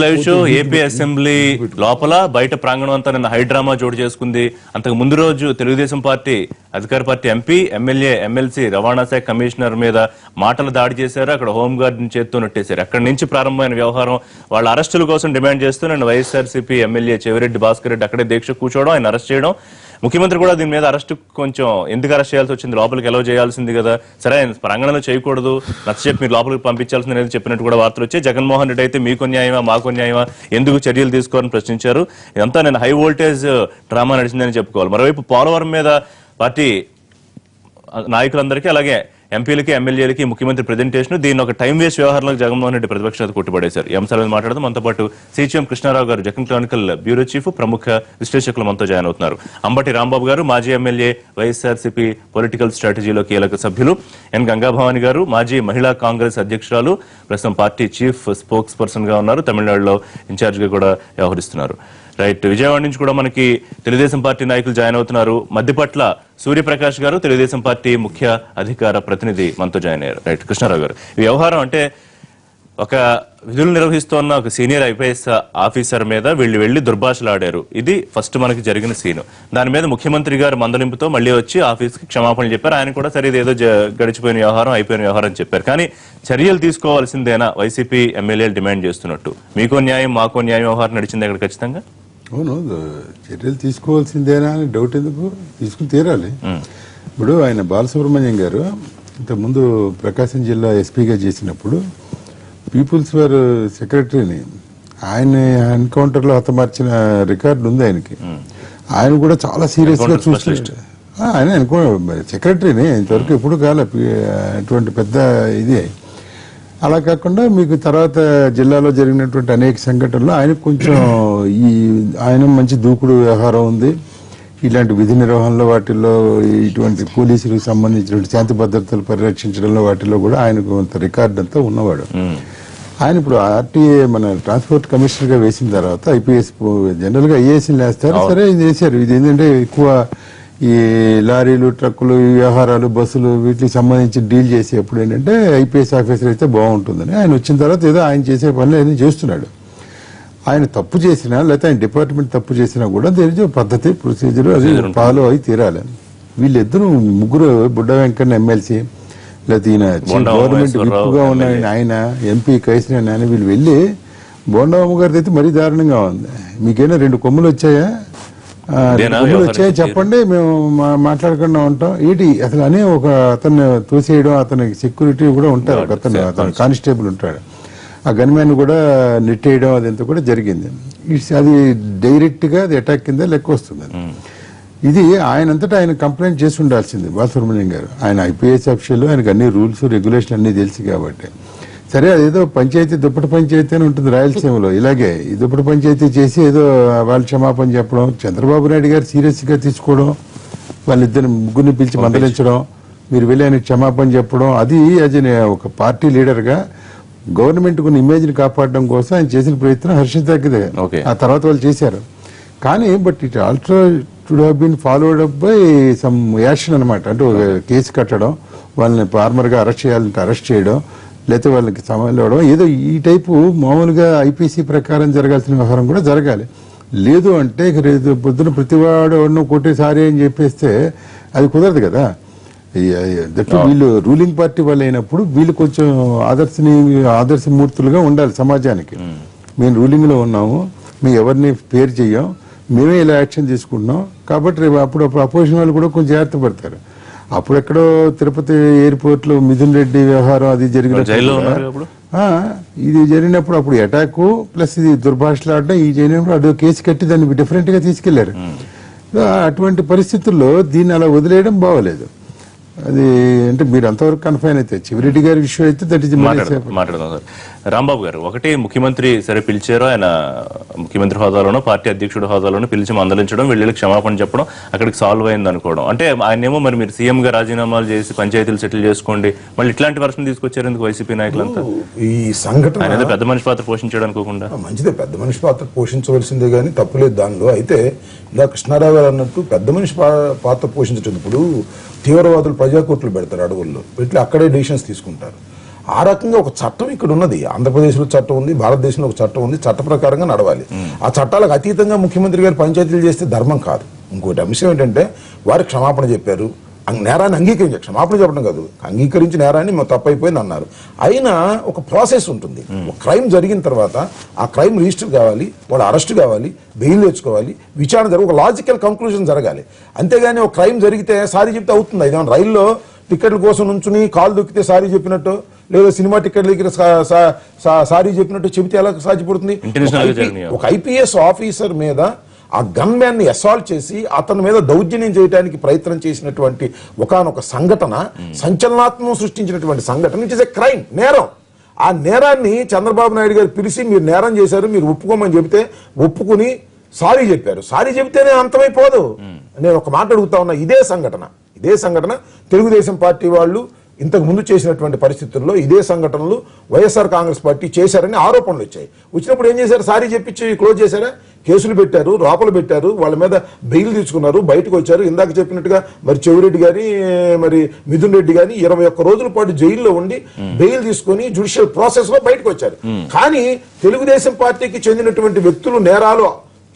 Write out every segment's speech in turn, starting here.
Live show AP assembly లోపల బయట ప్రాంగణం అంతా నిన్న హైడ్రామా చోటు చేసుకుంది. అంతకు ముందు రోజు తెలుగుదేశం పార్టీ అధికార పార్టీ ఎంపీ, ఎమ్మెల్యే, ఎమ్మెల్సీ, రవాణా శాఖ కమిషనర్ మీద మాటలు దాడి చేశారు. అక్కడ హోంగార్డుని చేత్తో నెట్టేశారు. అక్కడి నుంచి ప్రారంభమైన వ్యవహారం వాళ్ళ అరెస్టుల కోసం డిమాండ్ చేస్తూ నిన్న వైఎస్ఆర్సీపీ ఎమ్మెల్యే చెవిరెడ్డి భాస్కర్ రెడ్డి అక్కడే దీక్ష కూర్చోవడం, ఆయన అరెస్ట్ చేయడం. ముఖ్యమంత్రి కూడా దీని మీద అరెస్ట్ కొంచెం ఎందుకు అరెస్ట్ చేయాల్సి వచ్చింది, లోపలికి ఎలా చేయాల్సింది కదా, సరే ఆయన ప్రాంగణంలో చేయకూడదు, నచ్చచెప్పి మీరు లోపలికి పంపించాల్సింది అనేది చెప్పినట్టు కూడా వార్తలు వచ్చాయి. జగన్మోహన్ రెడ్డి అయితే మీకు న్యాయమా మాకు న్యాయమా, ఎందుకు చర్యలు తీసుకోవాలని ప్రశ్నించారు. ఇదంతా నేను హై వోల్టేజ్ డ్రామా నడిచిందని చెప్పుకోవాలి. మరోవైపు పోలవరం మీద పార్టీ నాయకులందరికీ అలాగే ఎంపీలకి, ఎమ్మెల్యేలకి ముఖ్యమంత్రి ప్రెజెంటేషన్, దీన్ని ఒక టైం వేస్ట్ వ్యవహారంలో జగన్మోహన్ రెడ్డి ప్రతిపక్ష నేత కొట్టిపడేశారు. ఈ అంశాల మీద మాట్లాడదాం. మనతో పాటు సిచిఎం కృష్ణారావు గారు, జగన్ క్రానికల్ బ్యూరో చీఫ్, ప్రముఖ విశ్లేషకులు మనతో జాయిన్ అవుతున్నారు. అంబటి రాంబాబు గారు, మాజీ ఎమ్మెల్యే, వైఎస్ఆర్సీపీ పొలిటికల్ స్ట్రాటజీలో కీలక సభ్యులు. ఎన్ గంగాభవాని గారు, మాజీ మహిళా కాంగ్రెస్ అధ్యక్షురాలు, ప్రస్తుతం పార్టీ చీఫ్ స్పోక్స్ పర్సన్ గా ఉన్నారు, తమిళనాడులో ఇన్ఛార్జ్ గా కూడా వ్యవహరిస్తున్నారు. రైట్, విజయవాడ నుంచి కూడా మనకి తెలుగుదేశం పార్టీ నాయకులు జాయిన్ అవుతున్నారు. మధ్యపట్ల సూర్యప్రకాష్ గారు, తెలుగుదేశం పార్టీ ముఖ్య అధికార ప్రతినిధి మనతో జాయిన్ అయ్యారు. రైట్, కృష్ణారావు గారు, ఈ వ్యవహారం అంటే ఒక విధులు నిర్వహిస్తున్న ఒక సీనియర్ ఐపీఎస్ ఆఫీసర్ మీద వీళ్ళు వెళ్లి దుర్భాషలాడారు. ఇది ఫస్ట్ మనకి జరిగిన సీను. దాని మీద ముఖ్యమంత్రి గారు మందలింపుతో మళ్ళీ వచ్చి ఆఫీస్కి క్షమాపణలు చెప్పారు. ఆయన కూడా సరే ఇదేదో గడిచిపోయిన వ్యవహారం, అయిపోయిన వ్యవహారం చెప్పారు. కానీ చర్యలు తీసుకోవాల్సిందేనా వైసీపీ ఎమ్మెల్యేలు డిమాండ్ చేస్తున్నట్టు? మీకో న్యాయం మాకో న్యాయం వ్యవహారం నడిచింది అక్కడ ఖచ్చితంగా? అవును, చర్యలు తీసుకోవాల్సిందేనా అని డౌట్ ఎందుకు, తీసుకుని తీరాలి. ఇప్పుడు ఆయన బాలసుబ్రహ్మణ్యం గారు ఇంతకుముందు ప్రకాశం జిల్లా ఎస్పీగా చేసినప్పుడు పీపుల్స్ వార్ సెక్రటరీని ఆయన ఎన్కౌంటర్లో హతమార్చిన రికార్డు ఉంది ఆయనకి. ఆయన కూడా చాలా సీరియస్ గా చూస్తున్నాడు. ఆయన సెక్రటరీని ఇంతవరకు ఎప్పుడు కాలే అటువంటి పెద్ద ఇది. అలా కాకుండా మీకు తర్వాత జిల్లాలో జరిగినటువంటి అనేక సంఘటనలు ఆయనకు కొంచెం ఆయన మంచి దూకుడు వ్యవహారం ఉంది. ఇలాంటి విధి నిర్వహణలో వాటిల్లో ఇటువంటి పోలీసులకు సంబంధించిన శాంతి భద్రతలు పరిరక్షించడంలో వాటిల్లో కూడా ఆయనకు కొంత రికార్డు అంతా ఉన్నవాడు. ఆయన ఇప్పుడు ఆర్టీఏ మన ట్రాన్స్పోర్ట్ కమిషనర్ గా వేసిన తర్వాత ఐపీఎస్ జనరల్ గా ఐఏఎస్ని వేస్తారు. సరే ఇది వేశారు. ఇది ఏంటంటే ఎక్కువ ఈ లారీలు, ట్రక్కులు, వ్యవహారాలు, బస్సులు వీటికి సంబంధించి డీల్ చేసేప్పుడు ఏంటంటే ఐపీఎస్ ఆఫీసర్ అయితే బాగుంటుందని ఆయన వచ్చిన తర్వాత ఏదో ఆయన చేసే పనులు ఏదో చేస్తున్నాడు. ఆయన తప్పు చేసినా లేకపోతే ఆయన డిపార్ట్మెంట్ తప్పు చేసినా కూడా దేని పద్ధతి, ప్రొసీజర్ అది ఫాలో అయి తీరాలి. వీళ్ళిద్దరూ ముగ్గురు, బుడ్డ వెంకన్న ఎమ్మెల్సీ, లేకపోతే ఈయన గవర్నమెంట్ విప్పుగా ఉన్న ఆయన ఎంపీ కైసిన ఆయన, వీళ్ళు వెళ్ళి బోండమ్మ గారిది అయితే మరీ దారుణంగా ఉంది. మీకైనా 2 కొమ్ములు వచ్చాయా, వచ్చాయి చెప్పండి, మేము మాట్లాడకుండా ఉంటాం ఏంటి అసలు అనే ఒక అతన్ని తోసేయడం. అతనికి సెక్యూరిటీ కూడా ఉంటారు, ఒక అతను కానిస్టేబుల్ ఉంటాడు, ఆ గన్మ్యాన్ కూడా నెట్టేయడం అదంతా కూడా జరిగింది. అది డైరెక్ట్ గా అది అటాక్ కింద లెక్క వస్తుంది. ఇది ఆయనంతటా ఆయన కంప్లైంట్ చేసి ఉండాల్సింది బాలసుబ్రహ్మణ్యం గారు. ఆయన ఐపీఎస్ ఆఫీషియల్, ఆయనకు అన్ని రూల్స్ రెగ్యులేషన్ అన్ని తెలుసు కాబట్టి. సరే అదేదో పంచాయతీ, దుప్పటి పంచాయతీ అని ఉంటుంది రాయలసీమలో, ఇలాగే ఈ దుప్పటి పంచాయతీ చేసి ఏదో వాళ్ళు క్షమాపణ చెప్పడం, చంద్రబాబు నాయుడు గారు సీరియస్ గా తీసుకోవడం, వాళ్ళిద్దరిని ముగ్గురిని పిలిచి మందలించడం, మీరు వెళ్ళి ఆయన క్షమాపణ చెప్పడం, అది ఒక పార్టీ లీడర్ గా గవర్నమెంట్ కొన్ని ఇమేజ్ ని కాపాడడం కోసం ఆయన చేసిన ప్రయత్నం హర్షించదగ్గదే. ఆ తర్వాత వాళ్ళు చేశారు. కానీ but it also should have been followed up by some action అనమాట. అంటే ఒక కేసు కట్టడం, వాళ్ళని ఫార్మర్ గా అరెస్ట్ చేయాలంటే అరెస్ట్ చేయడం, లేకపోతే వాళ్ళకి సమయం ఇవ్వడం, ఏదో ఈ టైపు మామూలుగా ఐపీసీ ప్రకారం జరగాల్సిన వ్యవహారం కూడా జరగాలి. లేదు అంటే పొద్దున ప్రతివాడు కొట్టేసారి అని చెప్పేస్తే అది కుదరదు కదా. వీళ్ళు రూలింగ్ పార్టీ వాళ్ళు అయినప్పుడు వీళ్ళు కొంచెం ఆదర్శమూర్తులుగా ఉండాలి సమాజానికి. మేము రూలింగ్ లో ఉన్నాము, మేము ఎవరిని పేరు చెయ్యం, మేమే ఇలా యాక్షన్ తీసుకుంటున్నాం కాబట్టి రేపు అప్పుడు అపోజిషన్ వాళ్ళు కూడా కొంచెం జాగ్రత్త పడతారు. అప్పుడెక్కడో తిరుపతి ఎయిర్పోర్ట్ లో మిథున్ రెడ్డి వ్యవహారం అది జరిగినప్పుడు, ఇది జరిగినప్పుడు అప్పుడు అటాక్ ప్లస్ ఇది దుర్భాషలాడడం ఈ జరిగినప్పుడు అదో కేసు కట్టి దాన్ని డిఫరెంట్ గా తీసుకెళ్లారు. అటువంటి పరిస్థితుల్లో దీన్ని అలా వదిలేయడం బాగోలేదు. అది అంటే మీరు అంతవరకు కన్ఫైన్ అయితే చెవిరెడ్డి గారి విషయం అయితే దట్ ఈస్ మాట్లాడదాం సార్. రాంబాబు గారు, ఒకటి ముఖ్యమంత్రి సరే పిలిచారు, ఆయన ముఖ్యమంత్రి హోదాలోనో పార్టీ అధ్యక్షుడు హోదాలోనో పిలిచి మందలించడం, వీళ్ళకి క్షమాపణ చెప్పడం, అక్కడికి సాల్వ్ అయింది అనుకోవడం. అంటే ఆయనేమో మరి మీరు సీఎం గా రాజీనామాలు చేసి పంచాయతీలు సెటిల్ చేసుకోండి, మళ్ళీ ఇట్లాంటి వర్షం తీసుకొచ్చారు ఎందుకు వైసీపీ నాయకులంతా? ఈ సంఘటన ఆయన పెద్ద మనిషి పాత్ర పోషించాడు అనుకోకుండా. మంచిదే, పెద్ద మనిషి పాత్ర పోషించవలసిందే కానీ తప్పులేదు దానిలో. అయితే ఇందా కృష్ణారావు గారు అన్నట్టు పెద్ద మనిషి పాత్ర పోషించేటప్పుడు తీవ్రవాదులు ప్రజాకోర్టులు పెడతారు, అడవుల్లో పెట్టి అక్కడే డిసిషన్స్ తీసుకుంటారు. ఆ రకంగా ఒక చట్టం ఇక్కడ ఉన్నది. ఆంధ్రప్రదేశ్లో చట్టం ఉంది, భారతదేశంలో ఒక చట్టం ఉంది, చట్ట ప్రకారంగా నడవాలి. ఆ చట్టాలకు అతీతంగా ముఖ్యమంత్రి గారు పంచాయతీలు చేస్తే ధర్మం కాదు. ఇంకోటి అంశం ఏంటంటే వారికి క్షమాపణ చెప్పారు, నేరాన్ని అంగీకరించారు, క్షమాపణ చెప్పడం కాదు, అంగీకరించి నేరాన్ని తప్పైపోయింది అన్నారు. అయినా ఒక ప్రాసెస్ ఉంటుంది. ఒక క్రైమ్ జరిగిన తర్వాత ఆ క్రైమ్ రిజిస్టర్ కావాలి, వాడు అరెస్ట్ కావాలి, బెయిల్ తెచ్చుకోవాలి, విచారణ జరగాలి, ఒక లాజికల్ కంక్లూజన్ జరగాలి. అంతేగాని ఒక క్రైమ్ జరిగితే సారీ చెప్తే అవుతుంది. ఇదేమన్నా రైల్లో టికెట్ల కోసం నుంచుని కాలు దొక్కితే సారీ చెప్పినట్టు, లేదా సినిమా టికెట్ల దగ్గర సారీ చెప్పినట్టు చెబితే ఎలా సాధ్యపడుతుంది? ఒక ఐపీఎస్ ఆఫీసర్ మీద ఆ గన్ మ్యాన్ ని అసాల్ట్ చేసి అతని మీద దౌర్జన్యం చేయడానికి ప్రయత్నం చేసినటువంటి ఒకానొక సంఘటన, సంచలనాత్మకం సృష్టించినటువంటి సంఘటన, ఇట్ ఇస్ ఎ క్రైమ్, నేరం. ఆ నేరాన్ని చంద్రబాబు నాయుడు గారు పిలిచి మీరు నేరం చేశారు, మీరు ఒప్పుకోమని చెబితే ఒప్పుకుని సారీ చెప్పారు. సారీ చెబితేనే అంతమైపోదు. నేను ఒక మాట అడుగుతా ఉన్నా, ఇదే సంఘటన తెలుగుదేశం పార్టీ వాళ్ళు ఇంతకు ముందు చేసినటువంటి పరిస్థితుల్లో ఇదే సంఘటనలు వైఎస్ఆర్ కాంగ్రెస్ పార్టీ చేశారని ఆరోపణలు వచ్చాయి. వచ్చినప్పుడు ఏం చేశారు? సారీ చెప్పించి క్లోజ్ చేశారా? కేసులు పెట్టారు, లోపల పెట్టారు, వాళ్ళ మీద బెయిల్ తీసుకున్నారు, బయటకు వచ్చారు. ఇందాక చెప్పినట్టుగా మరి చెవిరెడ్డి గాని, మరి మిథున్ రెడ్డి గాని 21 రోజుల పాటు జైల్లో ఉండి బెయిల్ తీసుకుని జ్యుడిషియల్ ప్రాసెస్ లో బయటకు వచ్చారు. కానీ తెలుగుదేశం పార్టీకి చెందినటువంటి వ్యక్తులు నేరాలు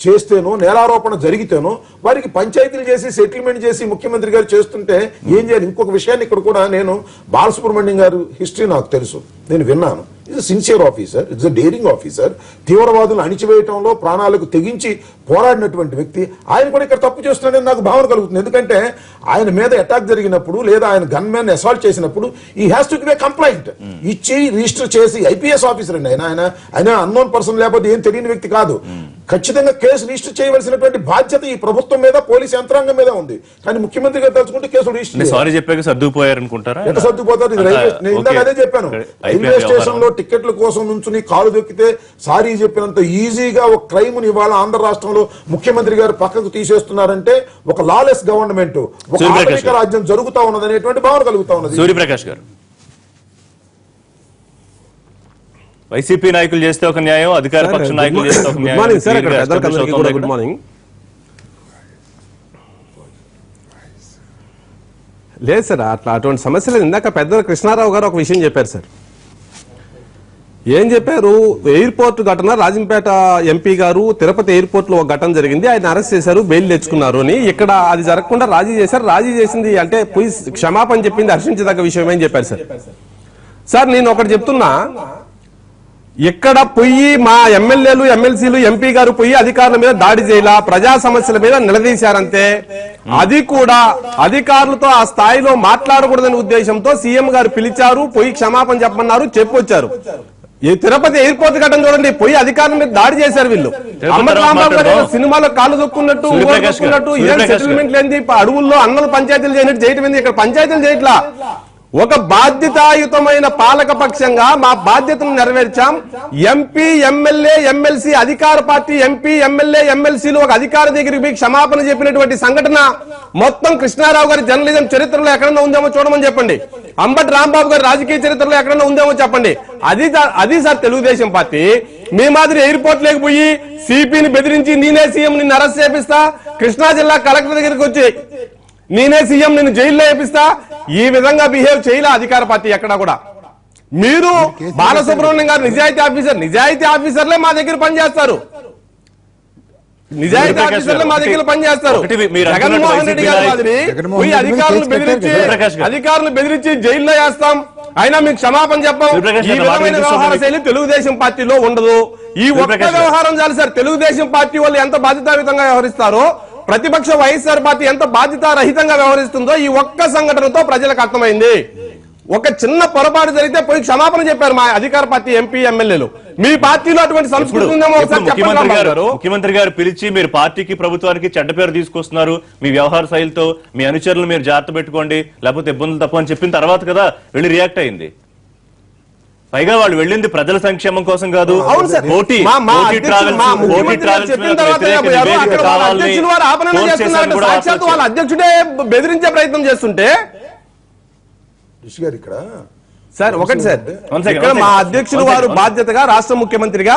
చేస్తేనో, నేరారోపణ జరిగితేనో వారికి పంచాయతీలు చేసి సెటిల్మెంట్ చేసి ముఖ్యమంత్రి గారు చేస్తుంటే ఏం చేయాలి? ఇంకొక విషయాన్ని ఇక్కడ కూడా నేను బాలసుబ్రహ్మణ్యం గారు హిస్టరీ నాకు తెలుసు, నేను విన్నాను. It's sincere officer, it's daring officer, తీవ్రవాదులను అణిచివేయటంలో ప్రాణాలకు తెగించి పోరాడినటువంటి వ్యక్తి. ఆయన కూడా ఇక్కడ తప్పు చేస్తున్నాడని నాకు భావన కలుగుతుంది. ఎందుకంటే ఆయన మీద అటాక్ జరిగినప్పుడు లేదా ఆయన గన్ మ్యాన్ అసాల్ట్ చేసినప్పుడు ఈ has to give a complaint ఇచ్చి రిజిస్టర్ చేసి, ఐపీఎస్ ఆఫీసర్ అండి ఆయన అన్నోన్ పర్సన్ లేకపోతే ఏం తెలియని వ్యక్తి కాదు, ఖచ్చితంగా కేసు రిజిస్టర్ చేయవలసినటువంటి బాధ్యత ఈ ప్రభుత్వం మీద, పోలీసు యంత్రాంగం మీద ఉంది. కానీ ముఖ్యమంత్రి గారు తలుచుకుంటే కేసులు రిజిస్టర్ సారీ చెప్పాక సర్దుకుపోయారు అనుకుంటారా? ఎట్లా సర్దుకుపోతారు? నేను ఇందాక అదే చెప్పాను, రైల్వే స్టేషన్ లో టికెట్ల కోసం నుంచుని కాలు దొక్కితే సారీ చెప్పినంత ఈజీగా ఒక క్రైమ్ ని ఇవాళ ఆంధ్ర రాష్ట్రంలో ముఖ్యమంత్రి గారు పక్కకు తీసేస్తున్నారంటే ఒక లాలెస్ గవర్నమెంట్, ఒక ఆధునిక రాజ్యం జరుగుతా ఉన్నది అనేటువంటి భావన కలుగుతా ఉన్నది. సూర్యప్రకాష్ గారు, వైసీపీ నాయకులు చేస్తే ఒక న్యాయం, అధికార పక్ష నాయకులు చేస్తే ఒక న్యాయం. Good morning. లేదు సార్, అటువంటి సమస్యలు. ఇందాక పెద్ద కృష్ణారావు గారు ఒక విషయం చెప్పారు సార్. ఏం చెప్పారు? ఎయిర్పోర్ట్ ఘటన, రాజంపేట ఎంపీ గారు తిరుపతి ఎయిర్పోర్ట్ లో ఒక ఘటన జరిగింది, ఆయన అరెస్ట్ చేశారు, బెయిల్ తెచ్చుకున్నారు అని. ఇక్కడ అది జరగకుండా రాజీ చేశారు. రాజీ చేసింది అంటే పోయి క్షమాపణ చెప్పింది హర్షించదగ్గ విషయం అని చెప్పారు సార్. సార్ నేను ఒకటి చెప్తున్నా, ఇక్కడ పోయి మా ఎమ్మెల్యేలు, ఎమ్మెల్సీలు, ఎంపీ గారు పోయి అధికారుల మీద దాడి చేయాల, ప్రజా సమస్యల మీద నిలదీశారంతే. అది కూడా అధికారులతో ఆ స్థాయిలో మాట్లాడకూడదనే ఉద్దేశంతో సీఎం గారు పిలిచారు, పోయి క్షమాపణ చెప్పమన్నారు, చెప్పొచ్చారు. ఈ తిరుపతి ఎయిర్పోర్ట్ ఘటన చూడండి, పోయి అధికారుల మీద దాడి చేశారు వీళ్ళు. అమ్మటి రాంబాబు గారు సినిమాలో కాళ్ళు దొక్కున్నట్టు, ఏం సెటిల్మెంట్ లేని అడవుల్లో అన్నలు పంచాయతీలు చేయనట్టు చేయటం ఏంది? ఇక్కడ పంచాయతీలు చేయట్లా. ఒక బాధ్యతాయుతమైన పాలక పక్షంగా మా బాధ్యతను నెరవేర్చాం. ఎంపీ, ఎమ్మెల్యే, ఎమ్మెల్సీ, అధికార పార్టీ ఎంపీ, ఎమ్మెల్యే, ఎమ్మెల్సీలు ఒక అధికారి దగ్గరికి పోయి క్షమాపణ చెప్పినటువంటి సంఘటన మొత్తం కృష్ణారావు గారి జర్నలిజం చరిత్రలో ఎక్కడన్నా ఉందేమో చూడమని చెప్పండి. అంబటి రాంబాబు గారి రాజకీయ చరిత్రలో ఎక్కడన్నా ఉందేమో చెప్పండి. అది సార్ తెలుగుదేశం పార్టీ. మీ మాదిరి ఎయిర్పోర్ట్ లేకపోయి సిపిని బెదిరించి నేనే సీఎం నిన్ను అరెస్ట్ చేపిస్తా, కృష్ణా జిల్లా కలెక్టర్ దగ్గరికి వచ్చి నేనే సీఎం నిన్ను జైల్లో వేపిస్తా, ఈ విధంగా బిహేవ్ చేయలే అధికార పార్టీ ఎక్కడా కూడా. మీరు బాలసుబ్రహ్మణ్యం గారు నిజాయితీ ఆఫీసర్లే మా దగ్గర పనిచేస్తారు, నిజాయితీ ఆఫీసర్లే మా దగ్గర పనిచేస్తారు. జగన్మోహన్ రెడ్డి గారి మాదిరి పోయి అధికారులను బెదిరించి జైల్లో వేస్తాం, అయినా మీకు క్షమాపణ చెప్పాం. ఈ విధమైన వ్యవహార శైలి తెలుగుదేశం పార్టీలో ఉండదు. ఈ ఒక్క వ్యవహారం చాలు సార్. తెలుగుదేశం పార్టీ వాళ్ళు ఎంత బాధ్యతాయుతంగా వ్యవహరిస్తారో, ప్రతిపక్ష వైఎస్ఆర్ పార్టీ ఎంత బాధ్యతారహితంగా వ్యవహరిస్తుందో ఈ ఒక్క సంఘటనతో ప్రజలకు అర్థమైంది. ఒక చిన్న పొరపాటు జరిగితే పోయి క్షమాపణ చెప్పారు మా అధికార పార్టీ ఎంపీ, ఎమ్మెల్యేలు. మీ పార్టీలో అటువంటి సంస్కృతి ఉందేమో ముఖ్యమంత్రి గారు పిలిచి మీరు పార్టీకి, ప్రభుత్వానికి చెడ్డ పేరు తీసుకొస్తున్నారు, మీ వ్యవహార శైలితో మీ అనుచరులు మీరు జాగ్రత్త పెట్టుకోండి, లేకపోతే ఇబ్బందులు తప్ప అని చెప్పిన తర్వాత కదా వెళ్ళి రియాక్ట్ అయింది. పైగా వాళ్ళు వెళ్ళింది ప్రజల సంక్షేమం కోసం కాదు. వాళ్ళ అధ్యక్షుడే బెదిరించే ప్రయత్నం చేస్తుంటే ఇక్కడ సార్ ఒకటి సార్, ఇక్కడ మా అధ్యక్షులు వారు బాధ్యతగా రాష్ట్ర ముఖ్యమంత్రిగా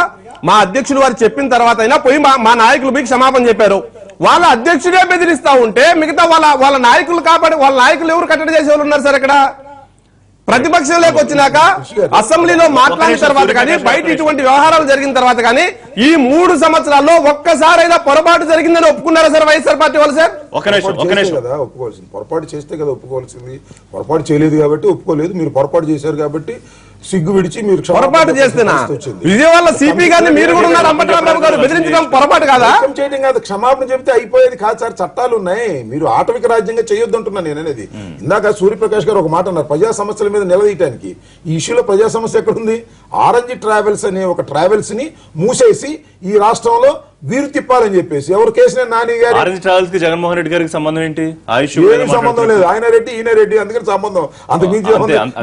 మా అధ్యక్షులు వారు చెప్పిన తర్వాత అయినా పోయి మా నాయకులు మీకు క్షమాపణ చెప్పారు. వాళ్ళ అధ్యక్షుడే బెదిరిస్తా ఉంటే మిగతా వాళ్ళ నాయకులు కాపాడి వాళ్ళ నాయకులు ఎవరు కట్టడి చేసే వాళ్ళు ఉన్నారు సార్? ఇక్కడ ప్రతిపక్షంలోకి వచ్చినాక అసెంబ్లీలో మాట్లాడిన తర్వాత కానీ బయట ఇటువంటి వ్యవహారాలు జరిగిన తర్వాత కానీ ఈ 3 సంవత్సరాల్లో ఒక్కసారైనా పొరపాటు జరిగిందని ఒప్పుకున్నారా సార్ వైఎస్ఆర్ పార్టీ వాళ్ళు సార్? ఒక నిమిషం కదా ఒప్పుకోవాల్సింది, పొరపాటు చేస్తే కదా ఒప్పుకోవాల్సింది. పొరపాటు చేయలేదు కాబట్టి ఒప్పుకోలేదు, మీరు పొరపాటు చేశారు కాబట్టి సిగ్గు విడిచి మీరు పొరపాటు చేస్తేనా? విజయవాడ సిపి గారిని మీరు కూడా ఉన్నారు, అంబటరాంబాబు గారు బెదిరించడం పొరపాటు కాదా? చేయడం కాదు, క్షమాపణ చెప్తే అయిపోయేది కాదు సార్. చట్టాలు ఉన్నాయి, మీరు ఆటవిక రాజ్యంగా చేయొద్దు అంటున్నాను నేను అనేది. ఇందాక సూర్యప్రకాష్ గారు ఒక మాట అన్నారు, ప్రజా సమస్యల మీద నిలదీయటానికి. ఈ ఇష్యూలో ప్రజా సమస్య ఎక్కడుంది? ఆరెంజ్ ట్రావెల్స్ అనే ఒక ట్రావెల్స్ ని మూసేసి ఈ రాష్ట్రంలో వీరు తిప్పాలని చెప్పేసి ఎవరు కేసీఆర్ నాని గారు. ఆరెంజ్ ట్రావెల్స్ కి జగన్మోహన్ రెడ్డి గారికి సంబంధం ఏంటి? ఏమి సంబంధం లేదు, ఆయన రెడ్డి ఈయన రెడ్డి, అందుకని సంబంధం అంతకు మించి